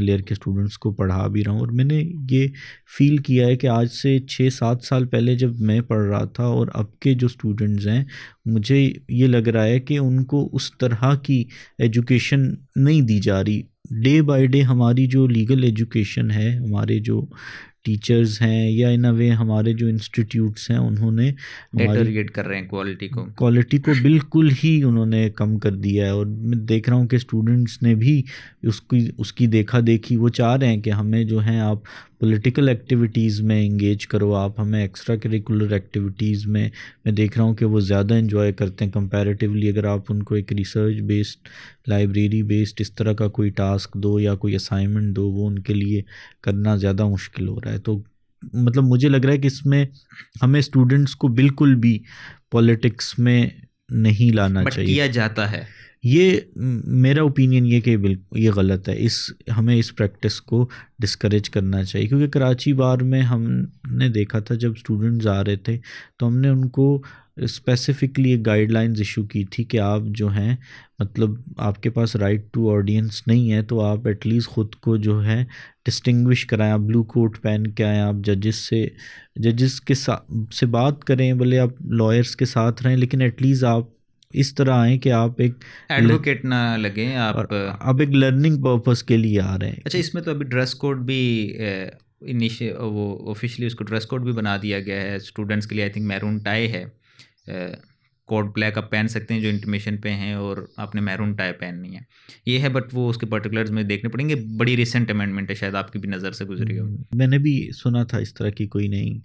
ईयर के स्टूडेंट्स को पढ़ा भी रहा हूँ, और मैंने ये फ़ील किया है कि आज से 6-7 साल पहले जब मैं पढ़ रहा था और अब के जो स्टूडेंट्स हैं, मुझे ये लग रहा है कि उनको उस तरह की एजुकेशन नहीं दी जा रही। डे बाय डे हमारी जो लीगल एजुकेशन है, हमारे जो टीचर्स हैं या इन अ वे हमारे जो इंस्टीट्यूट्स हैं, उन्होंने डेटोरिएट कर रहे हैं क्वालिटी को बिल्कुल ही उन्होंने कम कर दिया है। और मैं देख रहा हूँ कि स्टूडेंट्स ने भी उसकी देखा देखी, वो चाह रहे हैं कि हमें जो है आप पॉलिटिकल एक्टिविटीज़ में इंगेज करो, आप हमें एक्स्ट्रा करिकुलर एक्टिविटीज़ में। मैं देख रहा हूँ कि वो ज़्यादा एंजॉय करते हैं कंपैरेटिवली। अगर आप उनको एक रिसर्च बेस्ड, लाइब्रेरी बेस्ड इस तरह का कोई टास्क दो या कोई असाइनमेंट दो, वो उनके लिए करना ज़्यादा मुश्किल हो रहा है। तो मतलब मुझे लग रहा है कि इसमें हमें स्टूडेंट्स को बिल्कुल भी पॉलिटिक्स में नहीं लाना चाहिए। किया जाता है, ये मेरा ओपिनियन ये कि बिल्कुल ये गलत है। हमें इस प्रैक्टिस को डिस्करेज करना चाहिए। क्योंकि कराची बार में हमने देखा था, जब स्टूडेंट्स आ रहे थे तो हमने उनको स्पेसिफिकली एक गाइडलाइंस इशू की थी कि आप जो हैं, मतलब आपके पास राइट टू ऑडियंस नहीं है, तो आप एटलीस्ट ख़ुद को जो है डिस्टिंग्विश कराएं। आप ब्लू कोट पहन के आएँ, आप जजेस के साथ से बात करें, भले आप लॉयर्स के साथ रहें, लेकिन एटलीस्ट आप इस तरह आए कि आप एक एडवोकेट ना लगे, आप एक लर्निंग पर्पस के लिए आ रहे हैं। अच्छा, इसमें तो अभी ड्रेस कोड भी वो ऑफिशियली उसको ड्रेस कोड भी बना दिया गया है स्टूडेंट्स के लिए। आई थिंक मैरून टाई है, कोड ब्लैक आप पहन सकते हैं जो इंटीमेशन पे हैं, और आपने मैरून टाई पहननी है, ये है। बट वो उसके पर्टिकुलर्स में देखने पड़ेंगे। बड़ी रिसेंट अमेंडमेंट है, शायद आपकी भी नज़र से गुजरी हो। मैंने भी सुना था इस तरह की कोई नई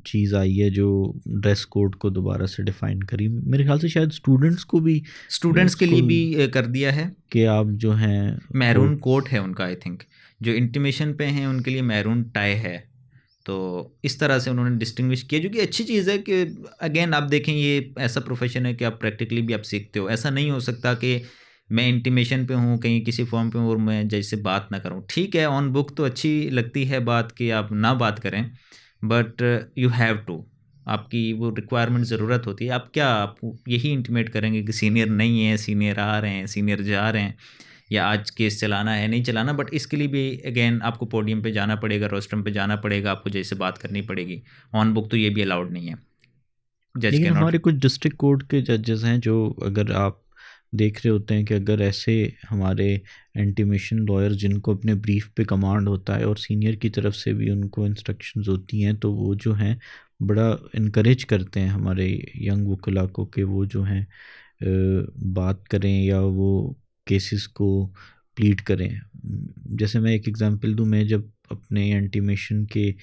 चीज़ आई है जो ड्रेस कोड को दोबारा से डिफ़ाइन करी। मेरे ख्याल से शायद स्टूडेंट्स के लिए भी कर दिया है कि आप जो हैं मैरून कोट है उनका। आई थिंक जो इंटीमेशन पे हैं उनके लिए मैरून टाई है। तो इस तरह से उन्होंने डिस्टिंग्विश किया, जो कि अच्छी चीज़ है कि अगेन आप देखें, ये ऐसा प्रोफेशन है कि आप प्रैक्टिकली भी आप सीखते हो। ऐसा नहीं हो सकता कि मैं इंटीमेशन पे हूँ, कहीं किसी फॉर्म पे हूँ और मैं जज से बात ना करूँ। ठीक है, ऑन बुक तो अच्छी लगती है बात कि आप ना बात करें, बट यू हैव टू, आपकी वो रिक्वायरमेंट ज़रूरत होती है। आप यही इंटीमेट करेंगे कि सीनियर नहीं है, सीनियर आ रहे हैं, सीनियर जा रहे हैं, या आज केस चलाना है नहीं चलाना। बट इसके लिए भी अगेन आपको पोडियम पे जाना पड़ेगा, रोस्ट्रम पे जाना पड़ेगा, आपको जैसे बात करनी पड़ेगी। ऑन बुक तो ये भी अलाउड नहीं है। लेकिन हमारे कुछ डिस्ट्रिक्ट कोर्ट के जजेस हैं जो, अगर आप देख रहे होते हैं कि अगर ऐसे हमारे इंटीमेशन लॉयर जिनको अपने ब्रीफ पे कमांड होता है और सीनियर की तरफ से भी उनको इंस्ट्रक्शंस होती हैं, तो वो जो हैं बड़ा इनकरेज करते हैं हमारे यंग वकीला को कि वो जो हैं बात करें या वो केसेस को प्लीड करें। जैसे मैं एक एग्जांपल दूं, मैं जब अपने इंटीमेशन के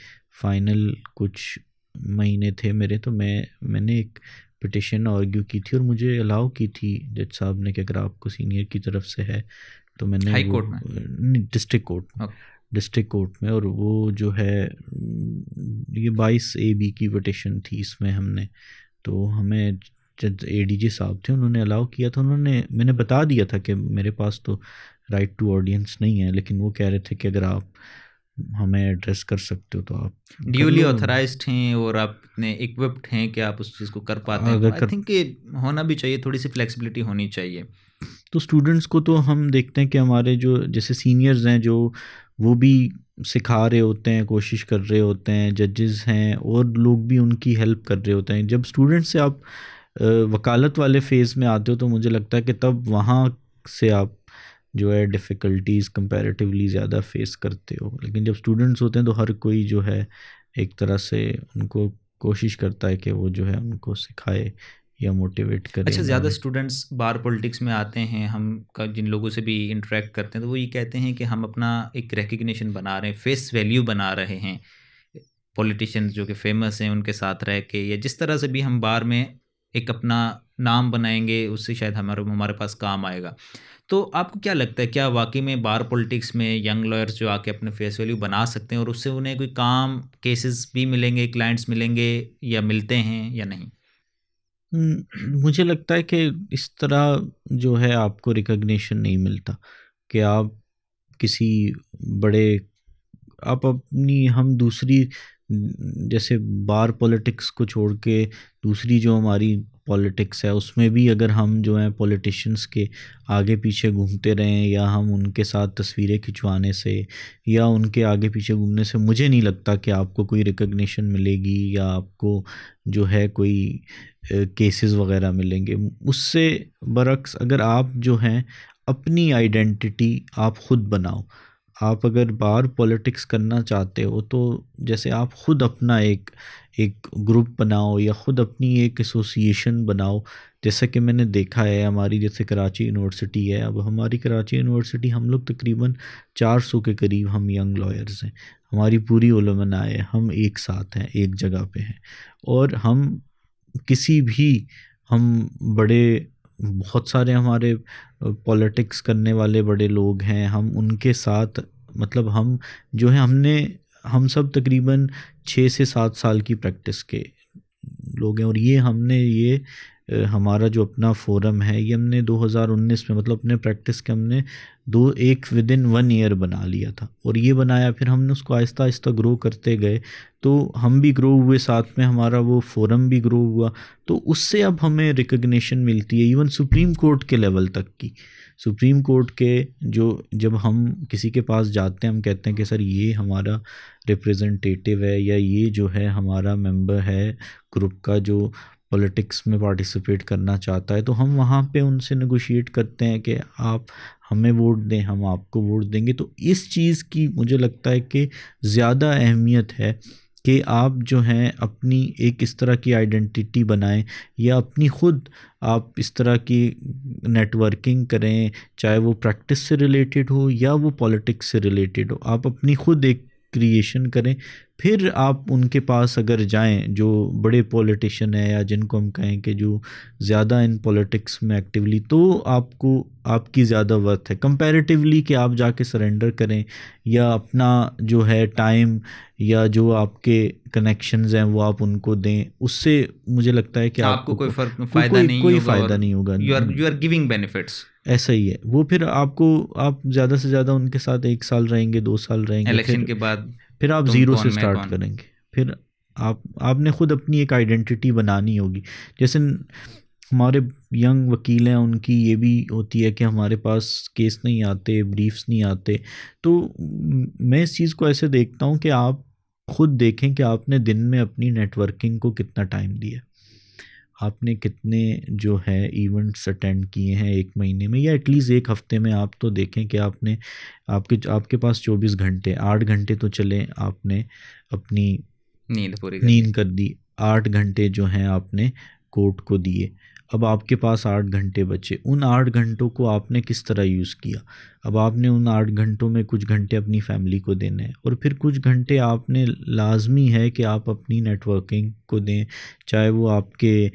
फाइनल कुछ महीने थे मेरे, तो मैंने एक पिटिशन आर्ग्यू की थी और मुझे अलाउ की थी जज साहब ने कि अगर आपको सीनियर की तरफ से है तो मैंने हाई कोर्ट में, डिस्ट्रिक्ट कोर्ट में, और वो जो है ये 22 AB की पिटिशन थी। इसमें हमने, तो हमें जज ADJ साहब थे, उन्होंने अलाउ किया था। मैंने बता दिया था कि मेरे पास तो राइट टू ऑडियंस नहीं है, लेकिन वो कह रहे थे कि अगर आप हमें एड्रेस कर सकते हो तो आप कर ड्यूली लो। ऑथराइज्ड हैं और आप इतने इक्विप्ड हैं कि आप उस चीज़ को कर पाते हैं, तो अगर आई कर थिंक ये होना भी चाहिए, थोड़ी सी फ्लेक्सिबिलिटी होनी चाहिए। तो स्टूडेंट्स को तो हम देखते हैं कि हमारे जो जैसे सीनियर्स हैं जो वो भी सिखा रहे होते हैं, कोशिश कर रहे होते हैं, जजेस हैं और लोग भी उनकी हेल्प कर रहे होते हैं। जब स्टूडेंट से आप वकालत वाले फेज़ में आते हो तो मुझे लगता है कि तब वहाँ से आप जो है डिफ़िकल्टीज़ कंपैरेटिवली ज़्यादा फेस करते हो। लेकिन जब स्टूडेंट्स होते हैं तो हर कोई जो है एक तरह से उनको कोशिश करता है कि वो जो है उनको सिखाए या मोटिवेट करे अच्छा, इन अ ज़्यादा वे। स्टूडेंट्स बार पॉलिटिक्स में आते हैं, हम का जिन लोगों से भी इंटरेक्ट करते हैं तो वो ये कहते हैं कि हम अपना एक रिकग्निशन बना रहे हैं, फेस वैल्यू बना रहे हैं पॉलिटिशियंस जो कि फेमस हैं उनके साथ रह के, या जिस तरह से भी हम बार में एक अपना नाम बनाएंगे उससे शायद हमारे हमारे पास काम आएगा। तो आपको क्या लगता है, क्या वाकई में बार पॉलिटिक्स में यंग लॉयर्स जो आके अपने फेस वैल्यू बना सकते हैं और उससे उन्हें कोई काम केसेस भी मिलेंगे, क्लाइंट्स मिलेंगे, या मिलते हैं या नहीं? मुझे लगता है कि इस तरह जो है आपको रिकग्निशन नहीं मिलता कि आप किसी बड़े आप अपनी हम दूसरी जैसे बार पॉलिटिक्स को छोड़ के दूसरी जो हमारी पॉलिटिक्स है उसमें भी अगर हम जो हैं पॉलिटिशियंस के आगे पीछे घूमते रहें या हम उनके साथ तस्वीरें खिंचवाने से या उनके आगे पीछे घूमने से मुझे नहीं लगता कि आपको कोई रिकग्निशन मिलेगी या आपको जो है कोई केसेस वगैरह मिलेंगे। उससे बरक्स अगर आप जो हैं अपनी आइडेंटिटी आप खुद बनाओ। आप अगर बाहर पॉलिटिक्स करना चाहते हो तो जैसे आप खुद अपना एक एक ग्रुप बनाओ या खुद अपनी एक एसोसिएशन बनाओ। जैसा कि मैंने देखा है हमारी जैसे कराची यूनिवर्सिटी है, अब हमारी कराची यूनिवर्सिटी हम लोग तकरीबन 400 के करीब हम यंग लॉयर्स हैं। हमारी पूरी उलमना है, हम एक साथ हैं, एक जगह पे हैं और हम किसी भी हम बड़े बहुत सारे हमारे पॉलिटिक्स करने वाले बड़े लोग हैं, हम उनके साथ मतलब हम जो है हम सब तकरीबन 6 से 7 साल की प्रैक्टिस के लोग हैं और ये हमने ये हमारा जो अपना फोरम है ये हमने 2019 में मतलब अपने प्रैक्टिस के हमने दो एक विद इन 1 ईयर बना लिया था और ये बनाया फिर हमने उसको आहिस्ता आहिस्ता ग्रो करते गए। तो हम भी ग्रो हुए, साथ में हमारा वो फोरम भी ग्रो हुआ। तो उससे अब हमें रिकग्निशन मिलती है इवन सुप्रीम कोर्ट के लेवल तक की। सुप्रीम कोर्ट के जो जब हम किसी के पास जाते हैं हम कहते हैं कि सर ये हमारा रिप्रेजेंटेटिव है या ये जो है हमारा मेंबर है ग्रुप का जो पॉलिटिक्स में पार्टिसिपेट करना चाहता है, तो हम वहाँ पे उनसे नेगोशिएट करते हैं कि आप हमें वोट दें, हम आपको वोट देंगे। तो इस चीज़ की मुझे लगता है कि ज़्यादा अहमियत है कि आप जो हैं अपनी एक इस तरह की आइडेंटिटी बनाएं या अपनी खुद आप इस तरह की नेटवर्किंग करें, चाहे वो प्रैक्टिस से रिलेटेड हो या वो पॉलिटिक्स से रिलेटेड हो। आप अपनी खुद एक क्रिएशन करें, फिर आप उनके पास अगर जाएं जो बड़े पॉलिटिशियन हैं या जिनको हम कहें कि जो ज़्यादा इन पॉलिटिक्स में एक्टिवली, तो आपको आपकी ज़्यादा वर्थ है कंपैरेटिवली कि आप जाके सरेंडर करें या अपना जो है टाइम या जो आपके कनेक्शंस हैं वो आप उनको दें। उससे मुझे लगता है कि आपको आपको कोई फर्क कोई फ़ायदा कोई नहीं कोई होगा फ़ायदा और नहीं होगा। You are giving benefits. ऐसा ही है वो, फिर आपको आप ज़्यादा से ज़्यादा उनके साथ 1 साल रहेंगे, 2 साल रहेंगे, इलेक्शन के बाद फिर आप तुम ज़ीरो कौन से मैं स्टार्ट कौन। करेंगे। फिर आपने खुद अपनी एक आइडेंटिटी बनानी होगी। जैसे हमारे यंग वकील हैं उनकी ये भी होती है कि हमारे पास केस नहीं आते, ब्रीफ्स नहीं आते। तो मैं इस चीज़ को ऐसे देखता हूँ कि आप खुद देखें कि आपने दिन में अपनी नेटवर्किंग को कितना टाइम दिया, आपने कितने जो है इवेंट्स अटेंड किए हैं 1 महीने में या एटलीस्ट 1 हफ्ते में। आप तो देखें कि आपने आपके पास 24 घंटे, 8 घंटे तो चले आपने अपनी नींद पूरी कर ली। नींद कर दी, 8 घंटे जो हैं आपने कोर्ट को दिए। अब आपके पास 8 घंटे बचे, उन 8 घंटों को आपने किस तरह यूज़ किया। अब आपने उन 8 घंटों में कुछ घंटे अपनी फैमिली को देने हैं और फिर कुछ घंटे आपने लाजमी है कि आप अपनी नेटवर्किंग को दें, चाहे वो आपके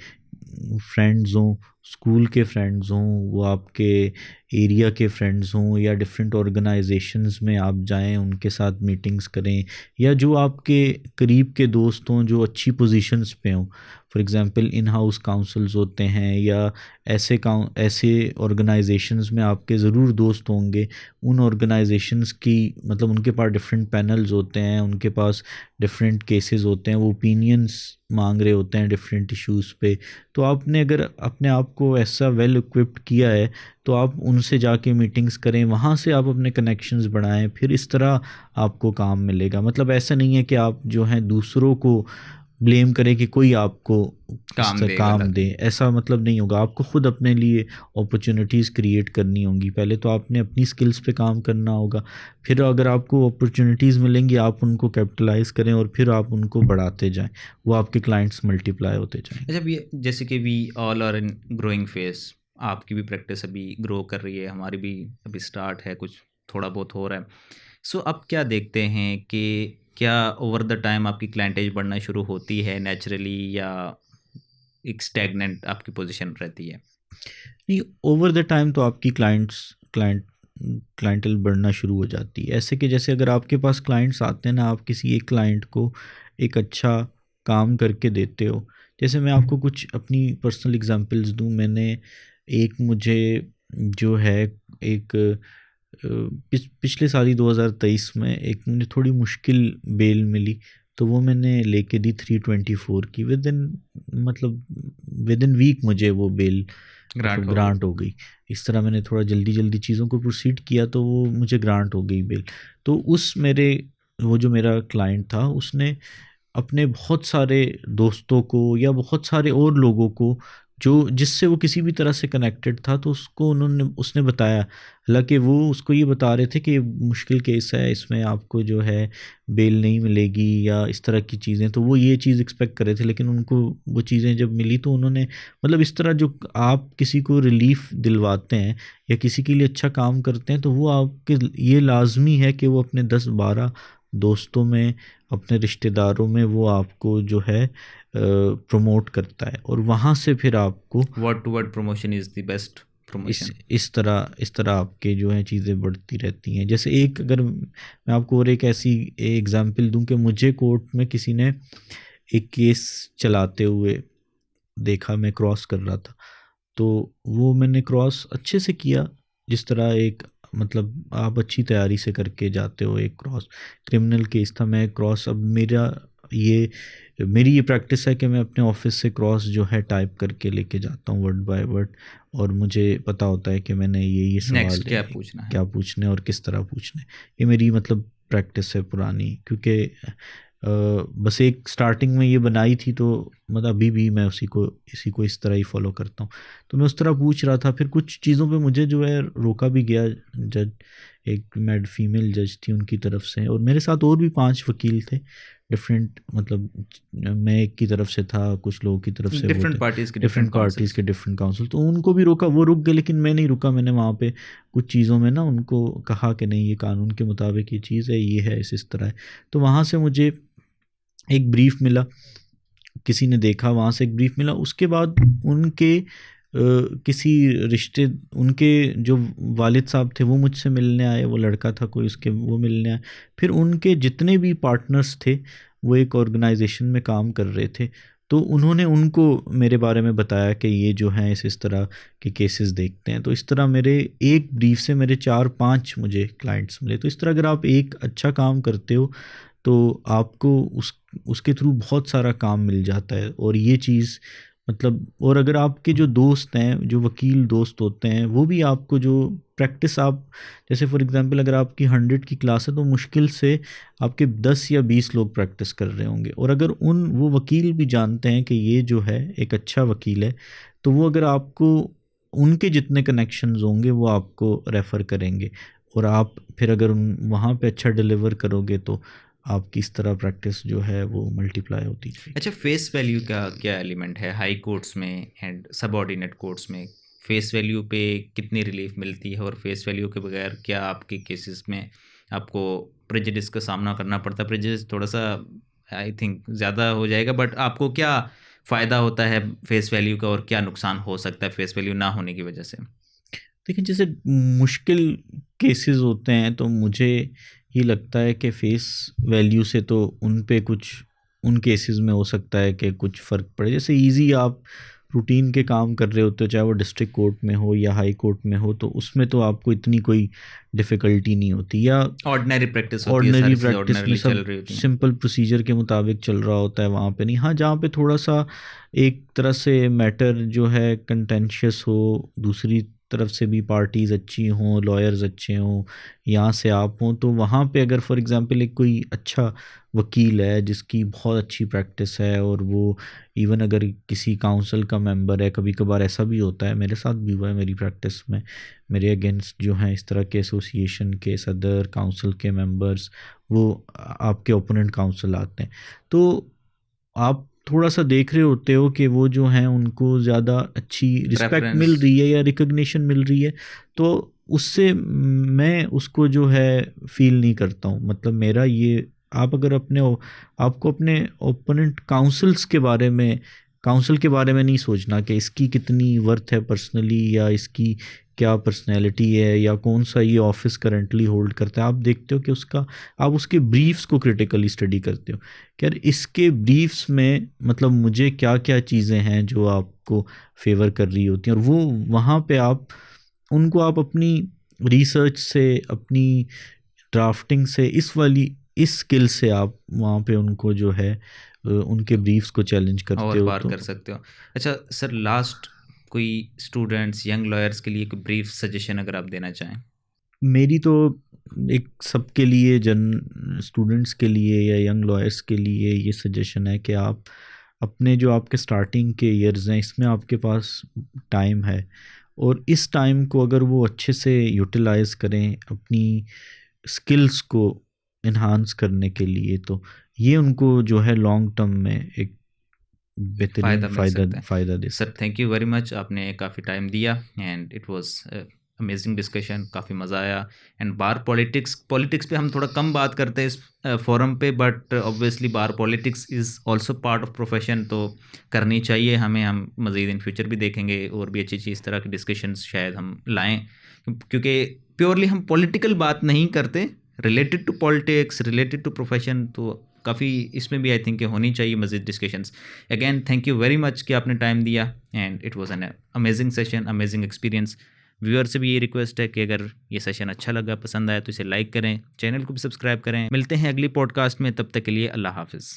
फ्रेंड्स हों, स्कूल के फ्रेंड्स हों, वो आपके एरिया के फ्रेंड्स हों या डिफरेंट ऑर्गेनाइजेशंस में आप जाएं, उनके साथ मीटिंग्स करें, या जो आपके करीब के दोस्त हों जो अच्छी पोजीशंस पे हों। For example in house councils होते हैं, या ऐसे ऑर्गेनाइजेशंस में आपके ज़रूर दोस्त होंगे। उन ऑर्गेनाइजेशंस की मतलब उनके पास डिफरेंट पैनल्स होते हैं, उनके पास डिफरेंट केसेस होते हैं, वो ओपिनियंस मांग रहे होते हैं डिफरेंट इश्यूज़ पे। तो आपने अगर अपने आप को ऐसा वेल इक्विप्ड किया है तो आप उनसे जाके मीटिंग्स करें, वहाँ से आप अपने कनेक्शंस बढ़ाएं, फिर इस तरह आपको काम मिलेगा। मतलब ऐसा नहीं है कि आप जो हैं दूसरों को ब्लेम करें कि कोई आपको काम देगा काम लग दे, ऐसा मतलब नहीं होगा। आपको खुद अपने लिए अपॉर्चुनिटीज़ क्रिएट करनी होंगी। पहले तो आपने अपनी स्किल्स पे काम करना होगा, फिर अगर आपको अपॉर्चुनिटीज़ मिलेंगी आप उनको कैपिटलाइज करें और फिर आप उनको बढ़ाते जाएं, वो आपके क्लाइंट्स मल्टीप्लाई होते जाएंगे। अच्छा, ये जैसे कि we all are in growing phase, आपकी भी प्रैक्टिस अभी ग्रो कर रही है, हमारी भी अभी स्टार्ट है, कुछ थोड़ा बहुत हो रहा है। सो अब क्या देखते हैं कि क्या ओवर द टाइम आपकी क्लाइंटेज बढ़ना शुरू होती है नेचुरली, या एक स्टैग्नेंट आपकी पोजीशन रहती है? नहीं, ओवर द टाइम तो आपकी क्लाइंटल बढ़ना शुरू हो जाती है। ऐसे कि जैसे अगर आपके पास क्लाइंट्स आते हैं ना, आप किसी एक क्लाइंट को एक अच्छा काम करके देते हो। जैसे मैं आपको कुछ अपनी पर्सनल एग्जांपल्स दूं, मैंने मुझे जो है एक पिछले साल ही 2023 में एक मुझे थोड़ी मुश्किल बेल मिली, तो वो मैंने लेके दी 324 की। मतलब विद इन वीक मुझे वो बेल ग्रांट मतलब हो गई। ग्रांट हो गई। इस तरह मैंने थोड़ा जल्दी जल्दी चीज़ों को प्रोसीड किया तो वो मुझे ग्रांट हो गई बेल। तो वो जो मेरा क्लाइंट था उसने अपने बहुत सारे दोस्तों को या बहुत सारे और लोगों को जो जिससे वो किसी भी तरह से कनेक्टेड था, तो उसने बताया। हालांकि वो उसको ये बता रहे थे कि ये मुश्किल केस है, इसमें आपको जो है बेल नहीं मिलेगी या इस तरह की चीज़ें, तो वो ये चीज़ एक्सपेक्ट कर रहे थे। लेकिन उनको वो चीज़ें जब मिली तो उन्होंने मतलब इस तरह जो आप किसी को रिलीफ दिलवाते हैं या किसी के लिए अच्छा काम करते हैं, तो वो आपके ये लाजमी है कि वो अपने 10-12 दोस्तों में, अपने रिश्तेदारों में वो आपको जो है प्रमोट करता है, और वहाँ से फिर आपको word to word promotion is the best इस प्रमोशन। इस तरह आपके जो है चीज़ें बढ़ती रहती हैं। जैसे अगर मैं आपको और एक ऐसी एग्जांपल दूं कि मुझे कोर्ट में किसी ने एक केस चलाते हुए देखा, मैं क्रॉस कर रहा था, तो वो मैंने क्रॉस अच्छे से किया, जिस तरह एक मतलब आप अच्छी तैयारी से करके जाते हो एक क्रॉस। क्रिमिनल केस था, मैं क्रॉस अब ये मेरी ये प्रैक्टिस है कि मैं अपने ऑफिस से क्रॉस जो है टाइप करके लेके जाता हूँ वर्ड बाय वर्ड, और मुझे पता होता है कि मैंने ये सवाल नेक्स्ट क्या पूछना है? क्या पूछने और किस तरह पूछने। ये मेरी मतलब प्रैक्टिस है पुरानी, क्योंकि बस एक स्टार्टिंग में ये बनाई थी, तो मतलब अभी भी मैं इसी को इस तरह ही फॉलो करता हूँ। तो मैं उस तरह पूछ रहा था, फिर कुछ चीज़ों पे मुझे जो है रोका भी गया। जज, एक मैड फीमेल जज थी उनकी तरफ से, और मेरे साथ और भी 5 वकील थे डिफरेंट, मतलब मैं एक की तरफ से था, कुछ लोगों की तरफ से वो डिफरेंट थे, पार्टीज के डिफरेंट डिफरेंट पार्टीज़ काउंसिल्स। के डिफरेंट काउंसिल। तो उनको भी रोका, वो रुक गए, लेकिन मैं नहीं रुका। मैंने वहाँ पे कुछ चीज़ों में ना उनको कहा कि नहीं, ये कानून के मुताबिक ये चीज़ है, ये है, इस तरह है। तो वहाँ से मुझे एक ब्रीफ मिला, किसी ने देखा, वहाँ से एक ब्रीफ मिला। उसके बाद उनके किसी रिश्ते, उनके जो वालिद साहब थे वो मुझसे मिलने आए, वो लड़का था कोई उसके, वो मिलने आए। फिर उनके जितने भी पार्टनर्स थे वो एक ऑर्गेनाइजेशन में काम कर रहे थे, तो उन्होंने उनको मेरे बारे में बताया कि ये जो हैं इस तरह के केसेस देखते हैं। तो इस तरह मेरे एक ब्रीफ से मेरे 4-5 मुझे क्लाइंट्स मिले। तो इस तरह अगर आप एक अच्छा काम करते हो तो आपको उसके थ्रू बहुत सारा काम मिल जाता है। और ये चीज़ मतलब, और अगर आपके जो दोस्त हैं, जो वकील दोस्त होते हैं, वो भी आपको जो प्रैक्टिस आप, जैसे फॉर एग्जांपल अगर आपकी 100 की क्लास है तो मुश्किल से आपके 10 या 20 लोग प्रैक्टिस कर रहे होंगे। और अगर वो वकील भी जानते हैं कि ये जो है एक अच्छा वकील है, तो वो अगर आपको उनके जितने कनेक्शंस होंगे वो आपको रेफ़र करेंगे, और आप फिर अगर वहाँ पे अच्छा डिलीवर करोगे तो आपकी इस तरह प्रैक्टिस जो है वो मल्टीप्लाई होती है। अच्छा, फेस वैल्यू का क्या एलिमेंट है हाई कोर्ट्स में एंड सबऑर्डिनेट कोर्ट्स में? फेस वैल्यू पे कितनी रिलीफ मिलती है, और फेस वैल्यू के बगैर क्या आपके केसेस में आपको प्रेजुडिस का सामना करना पड़ता है? प्रेजुडिस थोड़ा सा आई थिंक ज़्यादा हो जाएगा, बट आपको क्या फ़ायदा होता है फेस वैल्यू का, और क्या नुकसान हो सकता है फेस वैल्यू ना होने की वजह से? देखिए जैसे मुश्किल केसेस होते हैं तो मुझे ये लगता है कि फेस वैल्यू से तो उन पे कुछ उन केसेस में हो सकता है कि कुछ फ़र्क पड़े। जैसे इजी आप रूटीन के काम कर रहे होते हो, चाहे वो डिस्ट्रिक्ट कोर्ट में हो या हाई कोर्ट में हो, तो उसमें तो आपको इतनी कोई डिफ़िकल्टी नहीं होती। या ऑर्डिनरी प्रैक्टिस होती है, ऑर्डिनरी सारी चीज़ें प्रैक्टिस में ऑर्डिनरली चल सब रही होती हैं। सिंपल प्रोसीजर के मुताबिक चल रहा होता है, वहाँ पे नहीं। हाँ, जहाँ पे थोड़ा सा एक तरह से मैटर जो है कंटेंशियस हो, दूसरी तरफ से भी पार्टीज़ अच्छी हों, लॉयर्स अच्छे हों, यहाँ से आप हों, तो वहाँ पे अगर फॉर एग्जांपल एक कोई अच्छा वकील है जिसकी बहुत अच्छी प्रैक्टिस है और वो इवन अगर किसी काउंसिल का मेंबर है, कभी कभार ऐसा भी होता है, मेरे साथ भी हुआ है मेरी प्रैक्टिस में, मेरे अगेंस्ट जो हैं इस तरह के एसोसिएशन के सदर, काउंसिल के मेंबर्स, वो आपके ओपोनेंट काउंसिल आते हैं, तो आप थोड़ा सा देख रहे होते हो कि वो जो हैं उनको ज़्यादा अच्छी रिस्पेक्ट प्रेफरेंस। मिल रही है या रिकग्निशन मिल रही है, तो उससे मैं उसको जो है फील नहीं करता हूँ। मतलब मेरा ये, आप अगर आपको अपने ओपोनेंट काउंसिल के बारे में नहीं सोचना कि इसकी कितनी वर्थ है पर्सनली, या इसकी क्या पर्सनैलिटी है, या कौन सा ये ऑफिस करंटली होल्ड करता है। आप देखते हो कि आप उसके ब्रीफ्स को क्रिटिकली स्टडी करते हो कि यार इसके ब्रीफ्स में मतलब मुझे क्या क्या चीज़ें हैं जो आपको फेवर कर रही होती हैं, और वो वहाँ पे उनको आप अपनी रिसर्च से, अपनी ड्राफ्टिंग से, इस स्किल से आप वहाँ पे उनको जो है उनके ब्रीफ्स को चैलेंज करते और हो। पार तो कर सकते हो। अच्छा सर, लास्ट कोई स्टूडेंट्स, यंग लॉयर्स के लिए कोई ब्रीफ सजेशन अगर आप देना चाहें। मेरी तो एक सबके लिए, स्टूडेंट्स के लिए या यंग लॉयर्स के लिए ये सजेशन है कि आप अपने जो आपके स्टार्टिंग के ईयर्स हैं इसमें आपके पास टाइम है, और इस टाइम को अगर वो अच्छे से यूटिलाइज करें अपनी स्किल्स को इन्हांस करने के लिए, तो ये उनको जो है लॉन्ग टर्म में एक बेहतरीन फ़ायदा मिल सकता है। फ़ायदा दे सर सकता थैंक यू वेरी मच, आपने काफ़ी टाइम दिया and it was amazing discussion, काफ़ी मज़ा आया। एंड बार पॉलिटिक्स पे हम थोड़ा कम बात करते हैं इस फोरम पे, but obviously bar politics is also part of profession, तो करनी चाहिए हमें। हम मज़ीद इन फ्यूचर भी देखेंगे और भी अच्छी इस तरह की डिस्कशंस शायद हम लाएँ, क्योंकि प्योरली हम पॉलिटिकल बात नहीं करते, related to politics, related to profession, तो काफ़ी इसमें भी आई थिंक होनी चाहिए मज़ीद discussions. Again thank you very much कि आपने टाइम दिया and it was an amazing session, amazing experience. Viewer से भी ये रिक्वेस्ट है कि अगर ये सेशन अच्छा लगा, पसंद आया, तो इसे लाइक करें, चैनल को भी सब्सक्राइब करें। मिलते हैं अगली पॉडकास्ट में, तब तक के लिए अल्लाह हाफिज़।